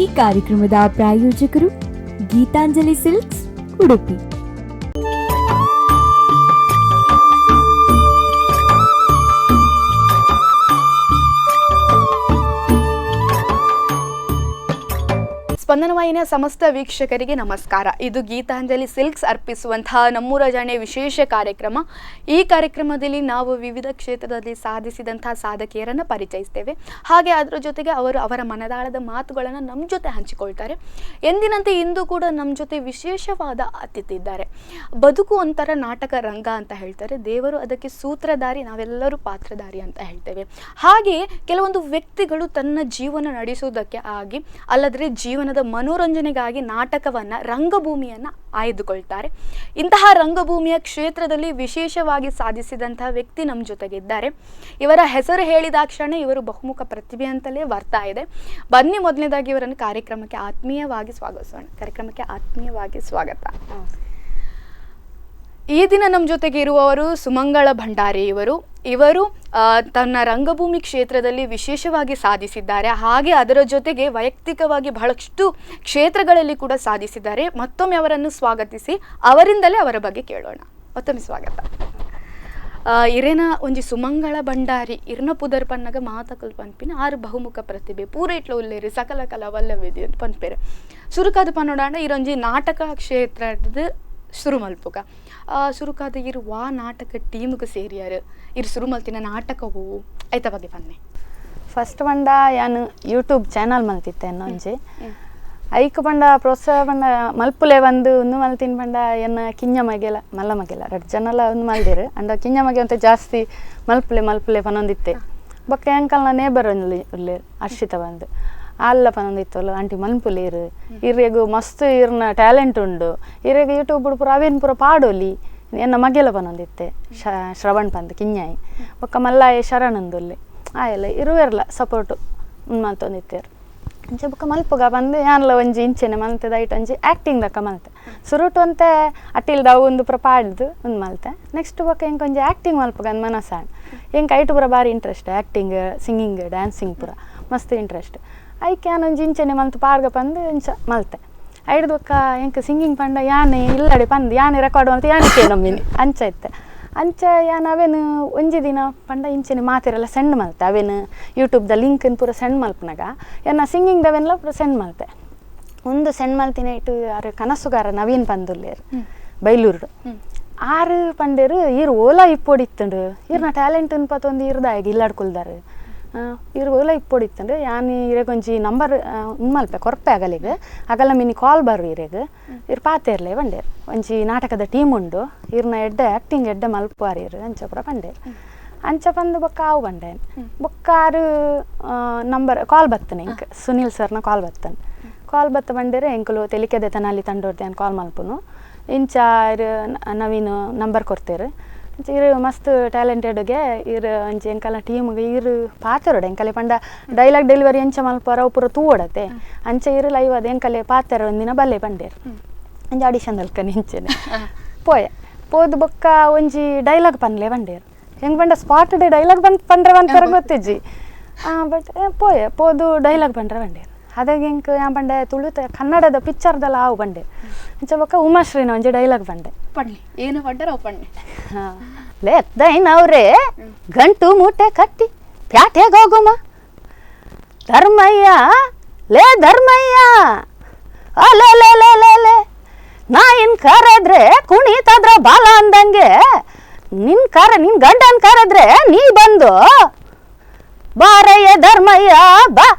ಈ ಕಾರ್ಯಕ್ರಮದ ಪ್ರಾಯೋಜಕರು ಗೀತಾಂಜಲಿ ಸಿಲ್ಕ್ಸ್ ಉಡುಪಿ. ಸ್ಪಂದನವಾಹಿನಿಯ ಸಮಸ್ತ ವೀಕ್ಷಕರಿಗೆ ನಮಸ್ಕಾರ. ಇದು ಗೀತಾಂಜಲಿ ಸಿಲ್ಕ್ಸ್ ಅರ್ಪಿಸುವಂತಹ ನಮ್ಮೂರ ಜಾಣೆ ವಿಶೇಷ ಕಾರ್ಯಕ್ರಮ. ಈ ಕಾರ್ಯಕ್ರಮದಲ್ಲಿ ನಾವು ವಿವಿಧ ಕ್ಷೇತ್ರದಲ್ಲಿ ಸಾಧಿಸಿದಂತಹ ಸಾಧಕಿಯರನ್ನು ಪರಿಚಯಿಸ್ತೇವೆ. ಹಾಗೆ ಅದರ ಜೊತೆಗೆ ಅವರ ಮನದಾಳದ ಮಾತುಗಳನ್ನು ನಮ್ಮ ಜೊತೆ ಹಂಚಿಕೊಳ್ತಾರೆ. ಎಂದಿನಂತೆ ಇಂದು ಕೂಡ ನಮ್ಮ ಜೊತೆ ವಿಶೇಷವಾದ ಅತಿಥಿ ಇದ್ದಾರೆ. ಬದುಕು ಒಂಥರ ನಾಟಕ ರಂಗ ಅಂತ ಹೇಳ್ತಾರೆ. ದೇವರು ಅದಕ್ಕೆ ಸೂತ್ರಧಾರಿ, ನಾವೆಲ್ಲರೂ ಪಾತ್ರಧಾರಿ ಅಂತ ಹೇಳ್ತೇವೆ. ಹಾಗೆಯೇ ಕೆಲವೊಂದು ವ್ಯಕ್ತಿಗಳು ತನ್ನ ಜೀವನ ನಡೆಸುವುದಕ್ಕೆ ಆಗಿ ಅಲ್ಲದ್ರೆ ಜೀವನದ ಮನೋರಂಜನೆಗಾಗಿ ನಾಟಕವನ್ನ, ರಂಗಭೂಮಿಯನ್ನ ಆಯ್ದುಕೊಳ್ತಾರೆ. ಇಂತಹ ರಂಗಭೂಮಿಯ ಕ್ಷೇತ್ರದಲ್ಲಿ ವಿಶೇಷವಾಗಿ ಸಾಧಿಸಿದಂತಹ ವ್ಯಕ್ತಿ ನಮ್ಮ ಜೊತೆಗಿದ್ದಾರೆ. ಇವರ ಹೆಸರು ಹೇಳಿದಾಕ್ಷಣ ಇವರು ಬಹುಮುಖ ಪ್ರತಿಭೆ ಅಂತಲೇ ಬರ್ತಾ ಇದೆ. ಬನ್ನಿ, ಮೊದಲನೇದಾಗಿ ಇವರನ್ನು ಕಾರ್ಯಕ್ರಮಕ್ಕೆ ಆತ್ಮೀಯವಾಗಿ ಸ್ವಾಗತ. ಈ ದಿನ ನಮ್ಮ ಜೊತೆಗೆ ಇರುವವರು ಸುಮಂಗಳ ಭಂಡಾರಿ. ಇವರು ತನ್ನ ರಂಗಭೂಮಿ ಕ್ಷೇತ್ರದಲ್ಲಿ ವಿಶೇಷವಾಗಿ ಸಾಧಿಸಿದ್ದಾರೆ. ಹಾಗೆ ಅದರ ಜೊತೆಗೆ ವೈಯಕ್ತಿಕವಾಗಿ ಬಹಳಷ್ಟು ಕ್ಷೇತ್ರಗಳಲ್ಲಿ ಕೂಡ ಸಾಧಿಸಿದ್ದಾರೆ. ಮತ್ತೊಮ್ಮೆ ಅವರನ್ನು ಸ್ವಾಗತಿಸಿ ಅವರಿಂದಲೇ ಅವರ ಬಗ್ಗೆ ಕೇಳೋಣ. ಮತ್ತೊಮ್ಮೆ ಸ್ವಾಗತ. ಇರೇನ ಒಂಜಿ ಸುಮಂಗಳ ಭಂಡಾರಿ ಇರ್ನ ಪುದರ್ ಪನ್ನಗ ಮಾತಕಲ್ ಪನ್ಪಿನ ಆರು ಬಹುಮುಖ ಪ್ರತಿಭೆ ಪೂರ ಇಟ್ಲ ಉಲ್ಲೇರಿ ಸಕಲ ಕಲಾ ವಲ್ಲವೇದಿ ಅಂತ ಪನ್ಪೇರೆ ಸುರುಕಾದ ಪನ್ನೋಡಾಂಡ ಇರೊಂಜಿ ನಾಟಕ ಕ್ಷೇತ್ರದ ಶುರು ಮಲ್ಪುಗ ಸುರುಕಾದ ಇರು ವಾ ನಾಟಕ ಟೀಮ್ಗೆ ಸೇರಿಯಾರು ಇರು ಶುರು ಮಲ್ತಿನ ನಾಟಕವು ಐತ ಬಗ್ಗೆ ಪನ್ನೆ. ಫಸ್ಟ್ ಪಂಡ ಯಾನು ಯೂಟ್ಯೂಬ್ ಚಾನಲ್ ಮಲ್ತಿತ್ತೆ ಅನ್ನೊಂಜಿ ಐಕ್ ಪಂಡ ಪ್ರೋತ್ಸಾಹ ಪಂಡ ಮಲ್ಪುಲೆ ಒಂದು ಮಲ್ತಿನ ಪಂಡ ಎನ್ನ ಕಿಂಜ ಮಗೆಲ ಮಲ್ಲ ಮಗೆಲ ಎರಡು ಜನಲ್ಲ ಮಲ್ದಿರು ಅಂಡ ಕಿಂಜ ಮಗೆ ಅಂತ ಜಾಸ್ತಿ ಮಲ್ಪುಲೆ ಪನೊಂದಿತ್ತೆ ಬೊಕ್ಕ ಎಂಕಲ್ನ ನೇಬರ್ ಉಲ್ಲೇರು ಅರ್ಷಿತ ಬಂದು ಅಲ್ಲ ಪನೊಂದಿತ್ತಲ್ಲ ಆಂಟಿ ಮಲ್ಪುಲೇರು ಇರೆಗು ಮಸ್ತ್ ಇರ್ನ ಟ್ಯಾಲೆಂಟ್ ಉಂಡು ಇರೆಗ ಯೂಟ್ಯೂಬ್ ಪೂರ ಅವೇನು ಪೂರ ಪಾಡೋಲಿ ಎನ್ನ ಮಗೆಲ ಪನೊಂದಿತ್ತೆ ಶ್ರವಣ್ ಪಂದ್ ಕಿಂಜಾಯಿ ಬೊಕ್ಕ ಮಲ್ಲಾಯ ಶರಣಂದುಲ್ಲೆ ಆಯಲ್ಲ ಇರುವೆರ್ಲ ಸಪೋರ್ಟು ಮಲ್ತೊಂದಿತ್ತೇರು ಅಂಚೆ ಬೊಕ್ಕ ಮಲ್ಪುಗ ಬಂದು ಯಾನ್ಲ ಒಂಜಿ ಇಂಚೆನೆ ಮಲ್ತದ ಐಟ್ ಒಂಜಿ ಆ್ಯಕ್ಟಿಂಗ್ ದಕ್ಕ ಮಲ್ತೆ ಸುರುಟು ಅಂತೆ ಅಟ್ಟಿಲ್ದ ಒಂದು ಪೂರ ಪಾಡ್ದು ಒಂದು ಮಲ್ತೆ ನೆಕ್ಸ್ಟ್ ಬೊಕ್ಕ ಹೆಂಗೆ ಒಂಜಿ ಆ್ಯಕ್ಟಿಂಗ್ ಮಲ್ಪುಗ ಅಂದ್ ಮನಸ್ಸಾಣ್ ಹೆಂಗೆ ಐಟು ಪೂರ ಭಾರಿ ಇಂಟ್ರೆಸ್ಟ್ ಆ್ಯಕ್ಟಿಂಗ್, ಸಿಂಗಿಂಗ್, ಡ್ಯಾನ್ಸಿಂಗ್ ಪೂರ ಮಸ್ತ್ ಇಂಟ್ರೆಸ್ಟ್. ಐಕೆ ಯಾನೊಂಜಿ ಇಂಚೆನೆ ಮಲ್ತು ಪಾಡ್ಗ ಪಂದು ಇಂಚ ಮಲ್ತೆ ಐಡ್ದು ಬೊಕ್ಕ ಎಂಕ ಸಿಂಗಿಂಗ್ ಪಂಡ ಯಾನೆ ಇಲ್ಲಡೆ ಪಂದು ಯಾನೆ ರೆಕಾರ್ಡ್ ಅಂತ ಯಾನೆ ಕೇಳೊಮ್ಮಿನಿ ಅಂಚ ಇತ್ತೆ ಅಂಚ ಯಾನು ಅವೇನು ಒಂಜಿ ದಿನ ಪಂಡ ಇಂಚೆನೆ ಮಾತಿರೆಲ್ಲ ಸೆಂಡ್ ಮಲ್ತೆ ಅವೇನು ಯೂಟ್ಯೂಬ್ದ ಲಿಂಕನ್ನು ಪೂರ ಸೆಂಡ್ ಮಲ್ಪನಾಗ ಏನ ಸಿಂಗಿಂಗ್ದವೆಲ್ಲ ಪೂರ ಸೆಂಡ್ ಮಲ್ತೆ ಒಂದು ಸೆಂಡ್ ಮಲ್ತಿನ ಇಟ್ಟು ಯಾರು ಕನಸುಗಾರ ನವೀನ್ ಪಂದುಲ್ಲೇರು ಬೈಲೂರು ಆರು ಪಂಡೇರು ಇರು ಓಲಾ ಇಪ್ಪೊಡಿತ್ತಂಡು ಇರ್ನ ಟ್ಯಾಲೆಂಟ್ ಅನ್ಪತ್ತೊಂದು ಇರ್ದಾಗಿ ಇಲ್ಲಾಡ್ಕೊಳ್ದಾರು ಇರು ಓಲಾ ಇಪ್ಪೊಡಿತ್ತಂಡು ಯಾನು ಇರೆಗೊಂಜಿ ನಂಬರ್ ಮಲ್ಪೆ ಕೊರಪೆ ಆಗಲಿಗೆ ಆಗಲ್ಲ ಮಿನಿ ಕಾಲ್ ಬರು ಇರೆಗೆ ಇರು ಪಾತೇರ್ಲೆ ಬಂಡೇರು ಒಂಜಿ ನಾಟಕದ ಟೀಮ್ ಉಂಡು ಇರ್ನ ಎಡ್ಡೆ ಆ್ಯಕ್ಟಿಂಗ್ ಎಡ್ಡೆ ಮಲ್ಪುವಾರು ಇರು ಅಂಚ ಪೂರ ಬಂಡೇರು ಅಂಚ ಬಂದು ಬೊಕ್ಕ ಅವು ಬಂಡೇನು ಬೊಕ್ಕ ಆರು ನಂಬರ್ ಕಾಲ್ ಬತ್ತನೆ ಇಂಕ ಸುನೀಲ್ ಸರ್ನ ಕಾಲ್ ಬತ್ತ ಬಂಡೇರು ಎಂಕಲು ತೆಲಿಕೆದೆ ತನಲ್ಲಿ ತಂಡೋರ್ದೆ ಅಂತ ಕಾಲ್ ಮಲ್ಪುನು ಇಂಚ ಇರು ನವೀನು ನಂಬರ್ ಕೊಡ್ತೇರು ಇರು ಮಸ್ತ್ ಟ್ಯಾಲೆಂಟೆಡ್ಗೆ ಇರು ಅಂಚೆ ಎಂಕಲ್ಲ ಟೀಮ್ಗೆ ಇರು ಪಾತೆರೋಡು ಎಂಕಲೆ ಪಂಡ ಡೈಲಾಗ್ ಡೆಲಿವರಿ ಎಂಚ ಮಲ್ಪರ ಅವು ಪೂರ ತೂವಡತೆ ಅಂಚೆ ಇರು ಲೈವ್ ಅದು ಎಂಕಲೆ ಪಾತೆರ ಒಂದಿನ ಬಲ್ಲೆ ಬಂಡೇರು ಅಂಚೆ ಆಡಿಷನ್ ಅಲ್ಕನಿ ಇಂಚೆನೆ ಪೋದು ಬೊಕ್ಕ ಒಂಜಿ ಡೈಲಾಗ್ ಪನ್ಲೆ ಬಂಡೇರು ಹೆಂಗೆ ಬಂಡ ಸ್ಪಾಟ್ ಡೈಲಾಗ್ ಪಂಡ್ರೆ ಬಂತರ ಗೊತ್ತಿಜ್ಜಿ ಬಟ್ ಪೋದು ಡೈಲಾಗ್ ಪಂಡ್ರೆ ಬಂಡೇರು ಅದಾಗಿ ಹೆಂಗೆ ಯಾ ಬಂಡೆ ತುಳುತ ಕನ್ನಡದ ಪಿಕ್ಚರ್ದೆಲ್ಲ ಆವು ಬಂಡೆ ಅಂಚ ಬೊಕ್ಕ ಉಮಾಶ್ರೀನ ಒಂಜಿ ಡೈಲಾಗ್ ಬಂಡೆ ಪಣ್ಣೆ ಏನು ಪಡ್ಡರ ಅವು ಪಣ್ಣೆ ಲೆದ್ದೈನವ್ರೆ ಗಂಟು ಮೂಟೆ ಕಟ್ಟಿ ಪ್ಯಾಟೆಗೆ ಹೋಗುಮ ಧರ್ಮಯ್ಯ ಧರ್ಮಯ್ಯ ಅಲೆ ನಾ ಇನ್ ಕರೆದ್ರೆ ಕುಣಿತದ್ರ ಬಾಲ ಅಂದಂಗೆ ನಿನ್ ಗಂಡನ್ ಕರೆದ್ರೆ ನೀ ಬಂದು ಬಾರಯ್ಯ ಧರ್ಮಯ್ಯ ಬಾ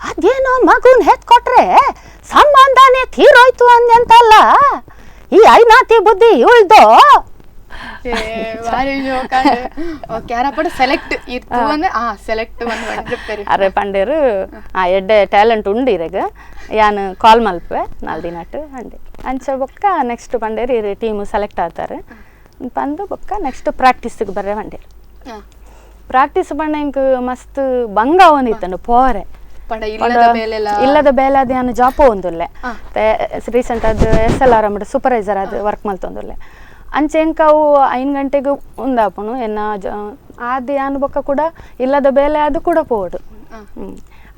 ಅದೇನೋ ಮಗುನ್ ಹೆತ್ಕೊಟ್ರೆ ಸಂಬಂಧನೇ ತೀರೋಯ್ತು ಅಂದ್ಯಂತಲ್ಲ ಈ ಐನಾತಿ ಬುದ್ಧಿ ಇವಳ್ದು ಅರೆ ಪಂಡೇರು ಎಡ್ಡೆ ಟ್ಯಾಲೆಂಟ್ ಉಂಡು ಇರೆಗ ಯಾನು ಕಾಲ್ ಮಲ್ಪೆ ನಾಲ್ ದಿನಟ್ಟು ಅಂಡೆ ಅಂಚ ಬೊಕ್ಕ ನೆಕ್ಸ್ಟ್ ಪಂಡೇರು ಇರು ಟೀಮು ಸೆಲೆಕ್ಟ್ ಆಗ್ತಾರೆ ಬಂದು ಬೊಕ್ಕ ನೆಕ್ಸ್ಟ್ ಪ್ರಾಕ್ಟೀಸ್ಗೆ ಬರ್ರೆ ಬಂಡೇರು ಪ್ರಾಕ್ಟೀಸ್ ಪಂಡ ಇಂಕ್ ಮಸ್ತ್ ಬಂಗ ಒಂದಿತ್ತಂಡು ಪೋರೆ ಇಲ್ಲದ ಬೇಲೆ ಅದು ನಾನು ಜಾಪೋ ಒಂದುಲ್ಲೆ ರೀಸೆಂಟ್ ಅದು SLR ಸೂಪರ್ವೈಸರ್ ಅದು ವರ್ಕ್ ಮಲ್ತೊಂದುಲ್ಲೆ ಅಂಚೆ ಎಂಕವು 5 ಗಂಟೆಗೆ ಉಂದಾಪುನು ಎನ್ನ ಆದಿ ಅನ್ಬೊಕ್ಕ ಕೂಡ ಇಲ್ಲದ ಬೇಲೆ ಅದು ಕೂಡ ಪೋಡು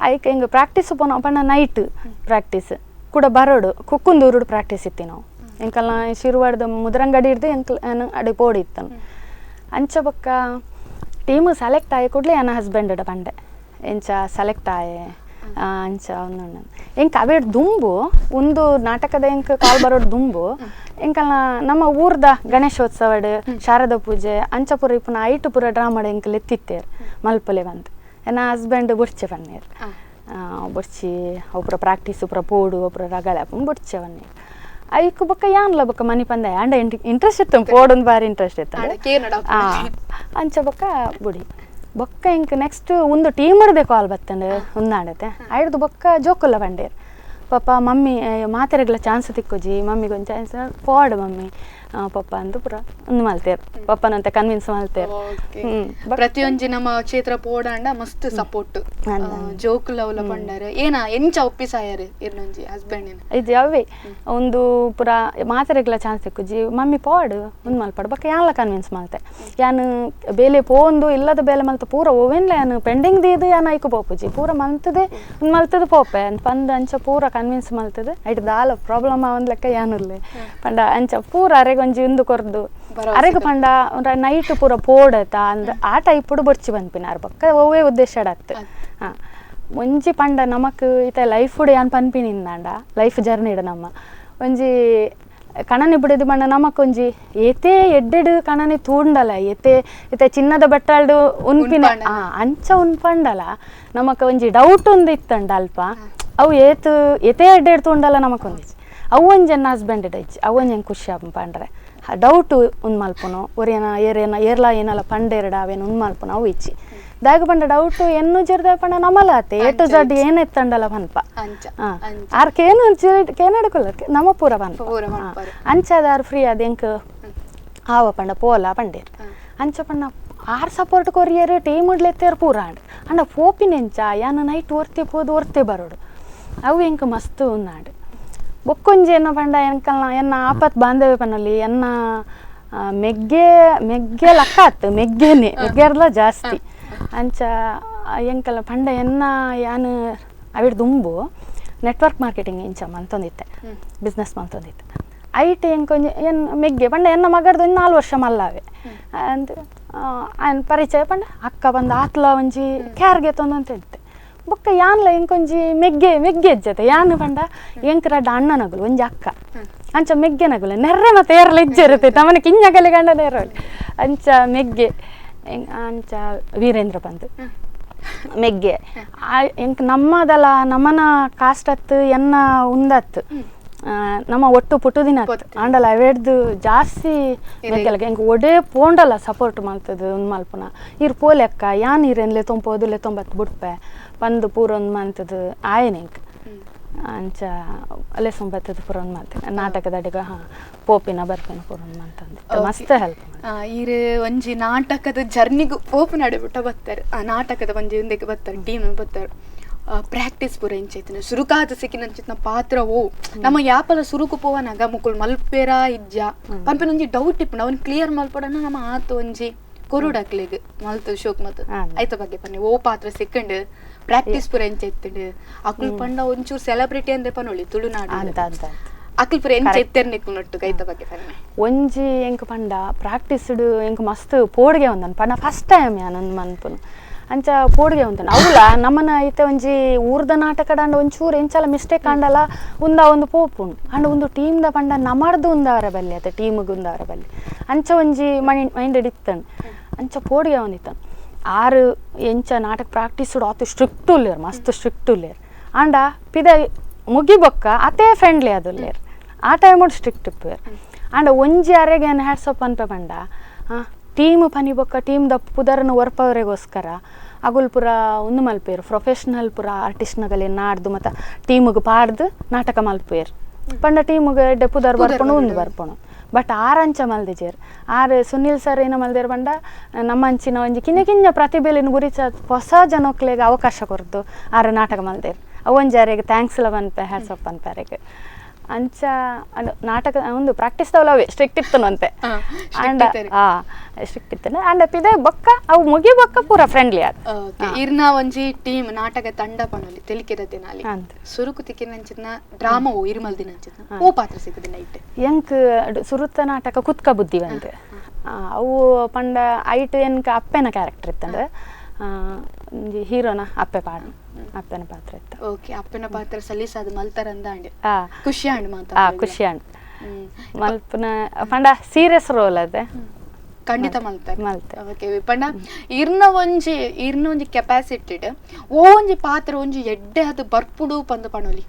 ಐಕ್ ಹಿಂಗೆ ಪ್ರಾಕ್ಟೀಸ್ ಪೋನ ಪಂಡ ನೈಟ್ ಪ್ರಾಕ್ಟೀಸ್ ಕೂಡ ಬರೋಡು ಕುಕ್ಕುಂದೂರುಡು ಪ್ರಾಕ್ಟೀಸ್ ಇತ್ತಿ ನಾವು ಎಂಕಲ್ನ ಶಿರುವಾಡ್ದು ಮುದ್ರಂಗಡಿ ಹಿಡ್ದು ಎಂಕಲ್ ಅಡಿ ಪೋಡಿ ಇತ್ತನು ಅಂಚ ಬೊಕ್ಕ ಟೀಮು ಸೆಲೆಕ್ಟ್ ಆಯೆ ಕೂಡಲೇ ನನ್ನ ಹಸ್ಬೆಂಡ್ ಪಂಡೆ ಎಂಚ ಸೆಲೆಕ್ಟ್ ಆಯೆ ಅಂಚ ಒಂದು ಎಂಕ ಅವೇಡ್ ದುಂಬು ಒಂದು ನಾಟಕದ ಎಂಕ ಕಾಲ್ ಬರೋಡು ದುಂಬು ಎಂಕಲ್ನ ನಮ್ಮ ಊರ್ದ ಗಣೇಶೋತ್ಸವಡ್ ಶಾರದಾ ಪೂಜೆ ಅಂಚ ಪುರ ಇಪ್ಪುನ ಐಟ್ ಪುರ ಡ್ರಾಮಾಡ್ ಎಂಕಲ್ ಎತ್ತಿತ್ತೇರು ಮಲ್ಪಲೆ ಬಂದು ನನ್ನ ಹಸ್ಬೆಂಡ್ ಬುರ್ಚೆ ಬನ್ನೇರು ಬುರ್ಚಿ ಒಬ್ಬರ ಪ್ರಾಕ್ಟೀಸ್ ಒಬ್ಬರ ಪೋಡು ಒಬ್ಬರ ರಗಳೆ ಬುರ್ಚೆ ಬನ್ನೇರು ಐಕ್ ಬೊಕ್ಕ ಯಾನ್ಲ ಬೊಕ್ಕ ಮನಿ ಪಂದೆ ಅಂಡ ಇಂಟ್ರೆಸ್ಟ್ ಇತ್ತು ಪೋಡೊಂದು ಬಾರಿ ಇಂಟ್ರೆಸ್ಟ್ ಇತ್ತು ಅಂಚ ಬೊಕ್ಕ ಬುಡಿ ಬೊಕ್ಕ ಇಂಕ್ ನೆಕ್ಸ್ಟ್ ಒಂದು ಟೀಮರ್ದೆ ಕಾಲ್ ಬತ್ತಂಡು ಒಂದಾಡತ್ತೆ ಐಡ್ದು ಬೊಕ್ಕ ಜೋಕುಲ್ಲ ಬಂಡೇರು ಪಾಪ ಮಮ್ಮಿ ಮಾತೆರೆಗ್ಲ ಚಾನ್ಸ್ ತಿಕ್ಕೋಜಿ ಮಮ್ಮಿಗೆ ಒಂದು ಚಾನ್ಸ್ ಪೋಡ್ ಮಮ್ಮಿ ಪಪ್ಪ ಅಂತ ಪುರ ಒಂದು ಮಲ್ತೇರು ಪಪ್ಪನಂತ ಕನ್ವಿನ್ಸ್ ಮಲ್ತೇರು ಪ್ರತಿಯೊಂಜಿ ನಮ್ಮ ಕ್ಷೇತ್ರ ಪೋಡಾಂಡ ಮಸ್ತ್ ಸಪೋರ್ಟ್ ಜೋಕುಲ ಅವಲ ಪಂಡಾರ ಏನ ಎಂಚ ಒಪ್ಪಿಸಾಯರು ಇರ್ನೊಂಜಿ ಹಸ್ಬೆಂಡ್ ಇದು ಯಾವೇ ಒಂದು ಪುರ ಮಾತೆರೆಗ್ಲ ಚಾನ್ಸ್ ತಿಕ್ಕೋಜಿ ಮಮ್ಮಿ ಪೋಡ್ ಒಂದು ಮಲ್ಪಡ್ ಬಕ್ಕ ಯಾನ್ಲ ಕನ್ವಿನ್ಸ್ ಮಲ್ತೆ ಯಾನು ಬೇಲೆ ಪೋಂದು ಇಲ್ಲದ ಬೇಲೆ ಮಲ್ತ ಪೂರ ಓವೆನ್ಲ ಯಾನು ಪೆಂಡಿಂಗ್ ದೀದು ಯಾನು ಐಕು ಪೋಪುಜಿ ಪೂರ ಮಲ್ತದೆ ಒಂದು ಮಲ್ತದ ಪೋಪೆ ಅಂತ ಪಂದ ಅಂಚ ಪೂರ ಕನ್ವಿನ್ಸ್ ಮಲ್ತದೆ ಐಟ್ ದಾಲ ಪ್ರಾಬ್ಲಮ್ ಒಂದು ಲೆಕ್ಕ ಯಾನುಲ್ಲೆ ಪಂಡ ಅಂಚ ಪೂರ ಅರೆಗೊಂಜಿ ಒಂದು ಕೊರ್ದು ಅರೆಗ ಪಂಡ ನೈಟ್ ಪೂರ ಪೋಡತ ಅಂದ ಆ ಟೈಪುಡು ಬೊರ್ಚಿ ಬಂದ್ಪಿನಾರು ಬೊಕ್ಕ ಓವೇ ಉದ್ದೇಶ ಡತ್ ಹಾಂ ಒಂಜಿ ಪಂಡ ನಮಕ್ ಈತ ಲೈಫ್ ಉಡು ಯಾನ್ ಪನ್ಪಿನಿಂದಾಂಡ ಲೈಫ್ ಜರ್ನಿಡ್ ನಮ್ಮ ಒಂಜಿ ಕಣನೆ ಬಿಡದು ಬಣ್ಣ ನಮಕೊಂಜಿ ಏತೇ ಎಡ್ಡೆಡು ಕಣನೆ ತೂಂಡಲ ಏತೆ ಈತ ಚಿನ್ನದ ಬೆಟ್ಟಾಲ್ಡು ಉನ್ಪಿನ ಅಂಚ ಉನ್ಪಂಡಲ ನಮಕ್ ಒಂಜಿ ಡೌಟ್ ಒಂದು ಇತ್ತಂಡ ಅಲ್ಪ ಅವು ಏತೇ ಎಡ್ಡೆಡು ತೂಂಡಲ ನಮಕೊಂದಿಜಿ ಅವು ಒಂಜನ್ನ ಹಸ್ಬೆಂಡ್ ಇಡಜ್ಜಿ ಅವು ಒಂಜನ್ ಖುಷಿ ಪಂಡ್ರೆ ಡೌಟ್ ಒಂದು ಮಲ್ಪನು ಒರೇನ ಏರ್ಲ ಏನಲ್ಲ ಪಂಡೆರಡ ಅವೇನು ಒಂದು ಮಲ್ಪನು ಅವು ಇಚ್ಚಿ ದಾಗ ಪಂಡ ಡೌಟ್ ಎನ್ನು ಜರ್ದ ಪಂಡ ನಮಲಾತೆ ಎ ಟು ಝಡ್ ಏನೆತ್ತಂಡಲ ಪನ್ಪ ಆರ್ಕೇನು ಕೇನಡ್ಕೊಲ್ಲ ನಮ್ಮ ಪೂರ ಪನ್ಪ ಅಂಚದ ಆರು ಫ್ರೀ ಅದ ಎಂಕ್ ಆವ ಪಂಡ ಪೋಲ ಪಂಡೇರು ಅಂಚ ಪಂಡ ಆರು ಸಪೋರ್ಟ್ ಕೊರಿಯರು ಟೀಮ್ ಇಡ್ಲೆತ್ತೇರು ಪೂರ ಅಂಡ ಪೋಪಿನೆಂಚ ಯಾನು ನೈಟ್ ಓರ್ತೆ ಬರೋಡು ಅವು ಎಂಕ್ ಮಸ್ತ್ ಉನ್ನಾಡು ಬೊಕ್ಕೊಂಜಿ ಎನ್ನ ಪಂಡ ಎನ್ಕಲ್ನ ಎನ್ನ ಆಪತ್ ಬಾಂಧವ್ಯ ಪನಲ್ಲಿ ಎನ್ನ ಮೆಗ್ಗೆ ಲಕ್ಕಾತ್ ಮೆಗ್ಗೆರ್ಲ ಜಾಸ್ತಿ ಅಂಚ ಎಂಕಲ್ಲ ಪಂಡ ಎನ್ನ ಯಾನು ಅವಿಡ್ ದುಂಬು ನೆಟ್ವರ್ಕ್ ಮಾರ್ಕೆಟಿಂಗ್ ಇಂಚ ಮಂತೊಂದಿತ್ತೆ ಬಿಸ್ನೆಸ್ ಮಂತೊಂದಿತ್ತೆ ಐಟ್ ಎಂಕೊಂಜಿ ಎನ್ ಮೆಗ್ಗೆ ಪಂಡ ಎನ್ನ ಮಗಡ್ದು 4 ವರ್ಷ ಮಲ್ಲಾವೆ ಅಂತ ಆಯ್ನ ಪರಿಚಯ ಪಂಡ ಅಕ್ಕ ಬಂದು ಆತ್ಲ ಒಂಜಿ ಕ್ಯಾರ್ಗೆ ತೊಂದಂತ ಹೇಳ್ತೆ ಬೊಕ್ಕ ಯಾನ್ಲ ಎಂಕೊಂಜಿ ಮೆಗ್ಗೆ ಇಜ್ಜತೆ ಯಾನು ಪಂಡ ಎಂಕ್ರಡ್ಡ ಅಣ್ಣನಗುಲು ಒಂಜಿ ಅಕ್ಕ ಅಂಚ ಮೆಗ್ಗೆ ನಗುಲು ನೆರ್ರೆ ಮತ್ತೆ ಏರ್ಲ ಇಜ್ಜಿರುತ್ತೆ ತಮ್ಮನ ಕಿಂಜಗಲಿ ಗಂಡ ನೆರ್ರಲಿ ಅಂಚ ಮೆಗ್ಗೆ ಅಂಚ ವೀರೇಂದ್ರ ಬಂದು ಮೆಗ್ಗೆ ಎಂಕ್ ನಮ್ಮದಲ್ಲ ನಮ್ಮನ ಕಾಸ್ಟತ್ತು ಎನ್ನ ಉಂದತ್ತು ನಮ್ಮ ಒಟ್ಟು ಪುಟುದಿನ ಆಂಡಲ ಅವೇಡ್ದು ಜಾಸ್ತಿ ಮೆಗ್ಗೆಲಗೆ ಎಂಕ್ ಒಡೆ ಪೋಂಡಲ ಸಪೋರ್ಟ್ ಮಾಡ್ತದೆ ಒಂದು ಮಲ್ಪುನ ಇರ್ ಪೋಲೆಕ್ಕ ಯಾನ್ ಇರೆನ್ಲೆ ತೊಂಪೋದುಲೆ ತೊಂಬತ್ತು ಬಿಡ್ಪೆ ಪಂದು ಪೂರ ಒಂದು ಮಂತದ್ದು ಆಯನೆಂಕ್ ಅಂಚ ಅಲ್ಲೇ ಸೊಂಬತ್ತದು ಪೂರ ಒಂದು ಮಂತ ನಾಟಕದ ಅಡಿಗ ಪೋಪಿನ ಬರ್ಪೇನ ಪೂರ ಒಂದು ಮಂತ ಮಸ್ತ್ ಹೆಲ್ಪ್ ಈರು ಒಂಜಿ ನಾಟಕದ ಜರ್ನಿಗೂ ಪೋಪಿನ ಅಡಿಬಿಟ್ಟ ಬರ್ತಾರೆ ಆ ನಾಟಕದ ಒಂಜಿ ಹಿಂದಕ್ಕೆ ಬರ್ತಾರೆ ಟೀಮ್ ಬರ್ತಾರೆ ಪ್ರಾಕ್ಟೀಸ್ ಪೂರ ಇಂಚೈತಿನ ಸುರುಕಾದ ಸಿಕ್ಕಿನಂಚಿನ ಪಾತ್ರ ಓ ನಮ್ಮ ಯಾಪಲ ಸುರುಕು ಪೋವನಾಗ ಮುಕ್ಕುಳು ಮಲ್ಪೇರ ಇಜ್ಜ ಪಂಪಿನ ಒಂಜಿ ಡೌಟ್ ಇಪ್ಪು ಅವ್ನು ಕ್ಲಿಯರ್ ಮಲ್ಪಡನ ನಮ್ಮ ಆತು ಒಂಜಿ ಕೊರುಡಕ್ಲಿಗ್ ಮಲ್ತು ಶೋಕ್ ಮತ್ ಐತ ಬಗ್ಗೆ ಪನ್ನೆ ಓ ಪಾತ್ರ ಸಿಕ್ಕಂಡ್ ಪ್ರಾಕ್ಟೀಸ್ ಪೂರ ಎಂಚೆತ್ತಂಡ್ ಅಕ್ಲು ಪಂಡ ಒಂಚೂರು ಸೆಲೆಬ್ರಿಟಿ ಅಂದ್ರೆ ಪನೊಳಿ ತುಳುನಾಡು ಅಕ್ಲು ಪೂರ ಎಂಚೆತ್ತರ್ ನಿಕ್ಕು ನೊಟ್ಟು ಐತ ಬಗ್ಗೆ ಪನ್ನೆ ಒಂಜಿ ಎಂಕ್ ಪಂಡ ಪ್ರಾಕ್ಟೀಸ್ಡ್ ಎಂಕ್ ಮಸ್ತ್ ಪೋಡ್ಗೆ ಒಂದನ್ ಪಂಡ ಫಸ್ಟ್ ಟೈಮ್ ಯಾನೊಂದು ಮನ್ಪುನು ಅಂಚ ಪೋಡ್ಗೆ ಉಂಟು ಅವಳ ನಮ್ಮನ ಐತೆ ಒಂಜಿ ಊರ್ದ ನಾಟಕಡ ಅಂಡ ಒಂಚೂರು ಎಂಚಲ ಮಿಸ್ಟೇಕ್ ಅಂಡಲ ಒಂದು ಪೋಪು ಉಂಡು ಅಂಡ ಒಂದು ಟೀಮ್ದ ಪಂಡ ನಮರ್ದು ಉಂದವರ ಬಲ್ಲಿ ಆತ ಟೀಮ್ಗೆ ಉಂದವರ ಬಲ್ಲಿ ಅಂಚ ಒಂಜಿ ಮೈಂಡ್ ಇಡಿತ್ತಂಡು ಅಂಚ ಪೋಡ್ಗೆ ಒಂದಿತ್ತನು ಆರು ಎಂಚ ನಾಟಕ ಪ್ರಾಕ್ಟೀಸ್ಡ್ ಆತು ಸ್ಟ್ರಿಕ್ಟ್ ಉಲ್ಲೇರು ಮಸ್ತ್ ಸ್ಟ್ರಿಕ್ಟ್ ಉಲ್ಲೇರು ಅಂಡ ಪಿದ ಮುಗಿ ಬೊಕ್ಕ ಅತೇ ಫ್ರೆಂಡ್ಲಿ ಅದುಲ್ಲೇರು ಆ ಟೈಮ್ ಸ್ಟ್ರಿಕ್ಟ್ ಇಪ್ಪೇರು ಅಂಡ ಒಂಜಿ ಅರೆಗೆ ಏನು ಹ್ಯಾಟ್ಸಪ್ ಅನ್ಪೆ ಪಂಡ ಟೀಮ್ ಪನಿ ಬೊಕ್ಕ ಟೀಮ್ದ ಪುದರ್ನ ಒರ್ಪವರೆಗೋಸ್ಕರ ಅಗುಲ್ ಪುರ ಒಂದು ಮಲ್ಪೇರು ಪ್ರೊಫೆಷ್ನಲ್ ಪುರ ಆರ್ಟಿಸ್ಟ್ನಗಲಿ ನಾಡ್ದು ಮತ್ತು ಟೀಮ್ಗೆ ಪಾಡ್ದು ನಾಟಕ ಮಲ್ಪೇರು ಪಂಡ ಟೀಮ್ಗೆ ಎಡ್ಡೆ ಪುದರ್ ಬರ್ಪಣು ಒಂದು ಬರ್ಪಣು ಬಟ್ ಆರಂಚ ಮಲ್ದಿಜೇರು ಆರು ಸುನಿಲ್ ಸರ್ ಏನೋ ಮಲ್ದೇರು ಬಂಡ ನಮ್ಮ ಅಂಚಿನ ಒಂಜಿ ಕಿಂಜ ಪ್ರತಿಭೆಲಿನ ಗುರಿಸ ಹೊಸ ಜನಕ್ಲೆಗೆ ಅವಕಾಶ ಕೊರ್ದು ಆರು ನಾಟಕ ಮಲ್ದೇರು ಅವೊಂಜಾರಿಗೆ ಥ್ಯಾಂಕ್ಸ್ ಎಲ್ಲ ಬಂದ್ಪೆ ಹ್ಯಾಟ್ಸಪ್ ಅನ್ಪಾರಿಗೆ ಅಂಚ ನಾಟಕ ಒಂದು ಪ್ರಾಕ್ಟೀಸ್ ತವಲವೇ ಸ್ಟ್ರಿಕ್ಟ್ ಇತ್ತನು ಅಂತೆ ಅಂಡ್ ಸ್ಟ್ರಿಕ್ಟ್ ಇತ್ತನೆ ಅಂಡ್ ಅಪ್ಪಿದೆ ಬೊಕ್ಕ ಅವು ಮುಗಿ ಬೊಕ್ಕ ಪೂರ ಫ್ರೆಂಡ್ಲಿ ಆದ ಇರ್ನ ಒಂಜಿ ಟೀಮ್ ನಾಟಕ ತಂಡ ಪಣಲಿ ತೆಲಿಕೆದ ದಿನಾಲಿ ಸುರುಕು ತಿಕ್ಕಿನಂಚಿನ ಡ್ರಾಮಾ ಇರ್ಮಲ್ ದಿನಂಚಿನ ಓ ಪಾತ್ರ ಸಿಕ್ಕದ ನೈಟ್ ಎಂಕ್ ಸುರುತ್ತ ನಾಟಕ ಕುತ್ಕ ಬುದ್ಧಿ ಬಂದೆ ಅವು ಪಂಡ ಐಟ್ ಎನ್ಕ ಅಪ್ಪೆನ ಕ್ಯಾರೆಕ್ಟರ್ ಇತ್ತಂದ್ರೆ ಹೀರೋನ ಅಪ್ಪೆನ ಪಾತ್ರ ಇತ್ತು ಓಕೆ ಅಪ್ಪನ ಪಾತ್ರ ಸಲೀಸಾದ ಮಲ್ತಾರಂದ ಅಂಡೆ ಖುಷಿ ಅಂಡ್ ಖುಷಿ ಅಂಡ್ ಮಲ್ಪನ ಪಂಡ ಸೀರಿಯಸ್ ರೋಲ್ ಅದೇ ಖಂಡಿತ ಮಲ್ತೆ ಓಕೆ ಪಂಡ ಇರ್ನ ಒಂಜಿ ಕೆಪಾಸಿಟೆಡ್ ಓ ಒಂಜಿ ಪಾತ್ರ ಒಂಜಿ ಎಡ್ಡೆ ಅದು ಬರ್ಪುಡು ಪಂದು ಪಣೋಲಿ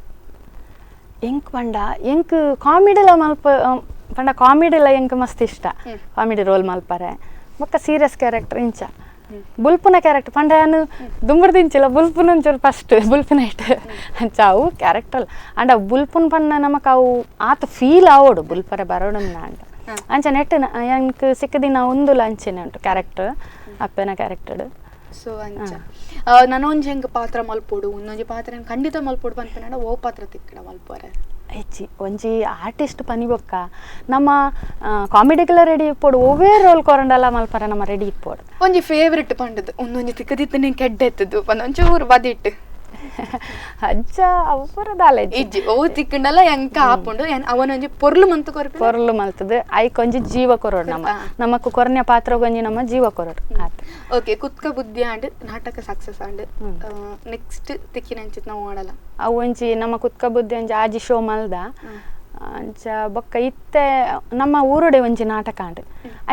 ಎಂಕ್ ಪಂಡ ಎಂಕ್ ಕಾಮಿಡಿಲ ಮಲ್ಪ ಪಂಡ ಕಾಮಿಡಿಲ ಎಂಕ್ ಮಸ್ತ್ ಇಷ್ಟ ಕಾಮಿಡಿ ರೋಲ್ ಮಲ್ಪರೆ ಬೊಕ್ಕ ಸೀರಿಯಸ್ ಕ್ಯಾರೆಕ್ಟರ್ ಇಂಚ ಬುಲ್ಪುನ ಕ್ಯಾರೆಕ್ಟರ್ ಪಂಡ ಏನು ದುಂಬರ್ದಿಂಚಿಲ್ಲ ಬುಲ್ಪುನ ಒಂಚೂರು ಫಸ್ಟ್ ಬುಲ್ಪುನ ಇಟ್ಟು ಅಂಚ ಅವು ಕ್ಯಾರೆಕ್ಟರ್ ಅಂಡ ಬುಲ್ಪುನ್ ಪಂಡ ನಮಕ್ ಅವು ಆತ ಫೀಲ್ ಆವೋಡು ಬುಲ್ಪರೆ ಬರೋಡನ್ನ ಅಂಡ ಅಂಚ ನೆಟ್ ಎಂಕ್ ಸಿಕ್ಕದಿನ ಒಂದು ಅಂಚೆನೆ ಉಂಟು ಕ್ಯಾರೆಕ್ಟರ್ ಅಪ್ಪನ ಕ್ಯಾರೆಕ್ಟರ್ ಸೊ ಅಂಚ ನನೊಂಜಿ ಹೆಂಗ ಪಾತ್ರ ಮಲ್ಪೋಡು ಇನ್ನೊಂಜಿ ಪಾತ್ರ ಖಂಡಿತ ಮಲ್ಪೋಡು ಪನ್ಪನ ಓ ಪಾತ್ರ ತಿಕ್ಕಡ ಮಲ್ಪೋರೆ ಹೆಚ್ಚಿ ಒಂಜಿ ಆರ್ಟಿಸ್ಟ್ ಪನಿ ಬೊಕ್ಕ ನಮ್ಮ ಕಾಮಿಡಿಗೆಲ್ಲ ರೆಡಿ ಇಪ್ಪೋಡು ಒವೇ ರೋಲ್ ಕೊರಂಡಲ್ಲ ಮಲ್ಪರ ನಮ್ಮ ರೆಡಿ ಇಪ್ಪೋಡು ಒಂಜಿ ಫೇವ್ರೆಟ್ ಪಂಡದು ಒಂದೊಂಜಿ ತಿಕ್ಕದಿತ್ತ ನೀನು ಕೆಡ್ಡ ಎತ್ತದು ಒಂದೊಂಚೂರು ಬದಿಟ್ಟು ಅಜ್ಜ ಅವರದಾಲೆ ಇಜ್ಜಿ ಓ ತಿಕ್ಕಂಡಲ್ಲ ಎಂಕ ಆಪುಂಡು ಅವನೊಂಜಿ ಪೊರ್ಲು ಮಂತು ಕೊರ್ಪೆ ಪೊರ್ಲು ಮಲ್ತದು ಐಕೊಂಜಿ ಜೀವ ಕೊರೋಡು ನಮಕ್ ಕೊರ್ನೆ ಪಾತ್ರ ಗೊಂಜಿ ನಮ್ಮ ಜೀವ ಕೊರೋಡು ಓಕೆ ಕುತ್ಕ ಬುದ್ಧಿ ಆಂಡ್ ನಾಟಕ ಸಕ್ಸಸ್ ಆಂಡ್ ನೆಕ್ಸ್ಟ್ ತಿಕ್ಕಿನಂಚಿತ್ ನಾವು ಮಾಡಲ್ಲ ಅವು ಒಂಜಿ ನಮ್ಮ ಕುತ್ಕ ಬುದ್ಧಿ ಒಂಜಿ ಆಜಿ ಶೋ ಮಲ್ದ ಅಂಚ ಬೊಕ್ಕ ಇತ್ತೆ ನಮ್ಮ ಊರುಡೆ ಒಂಜಿ ನಾಟಕ ಆಂಡ್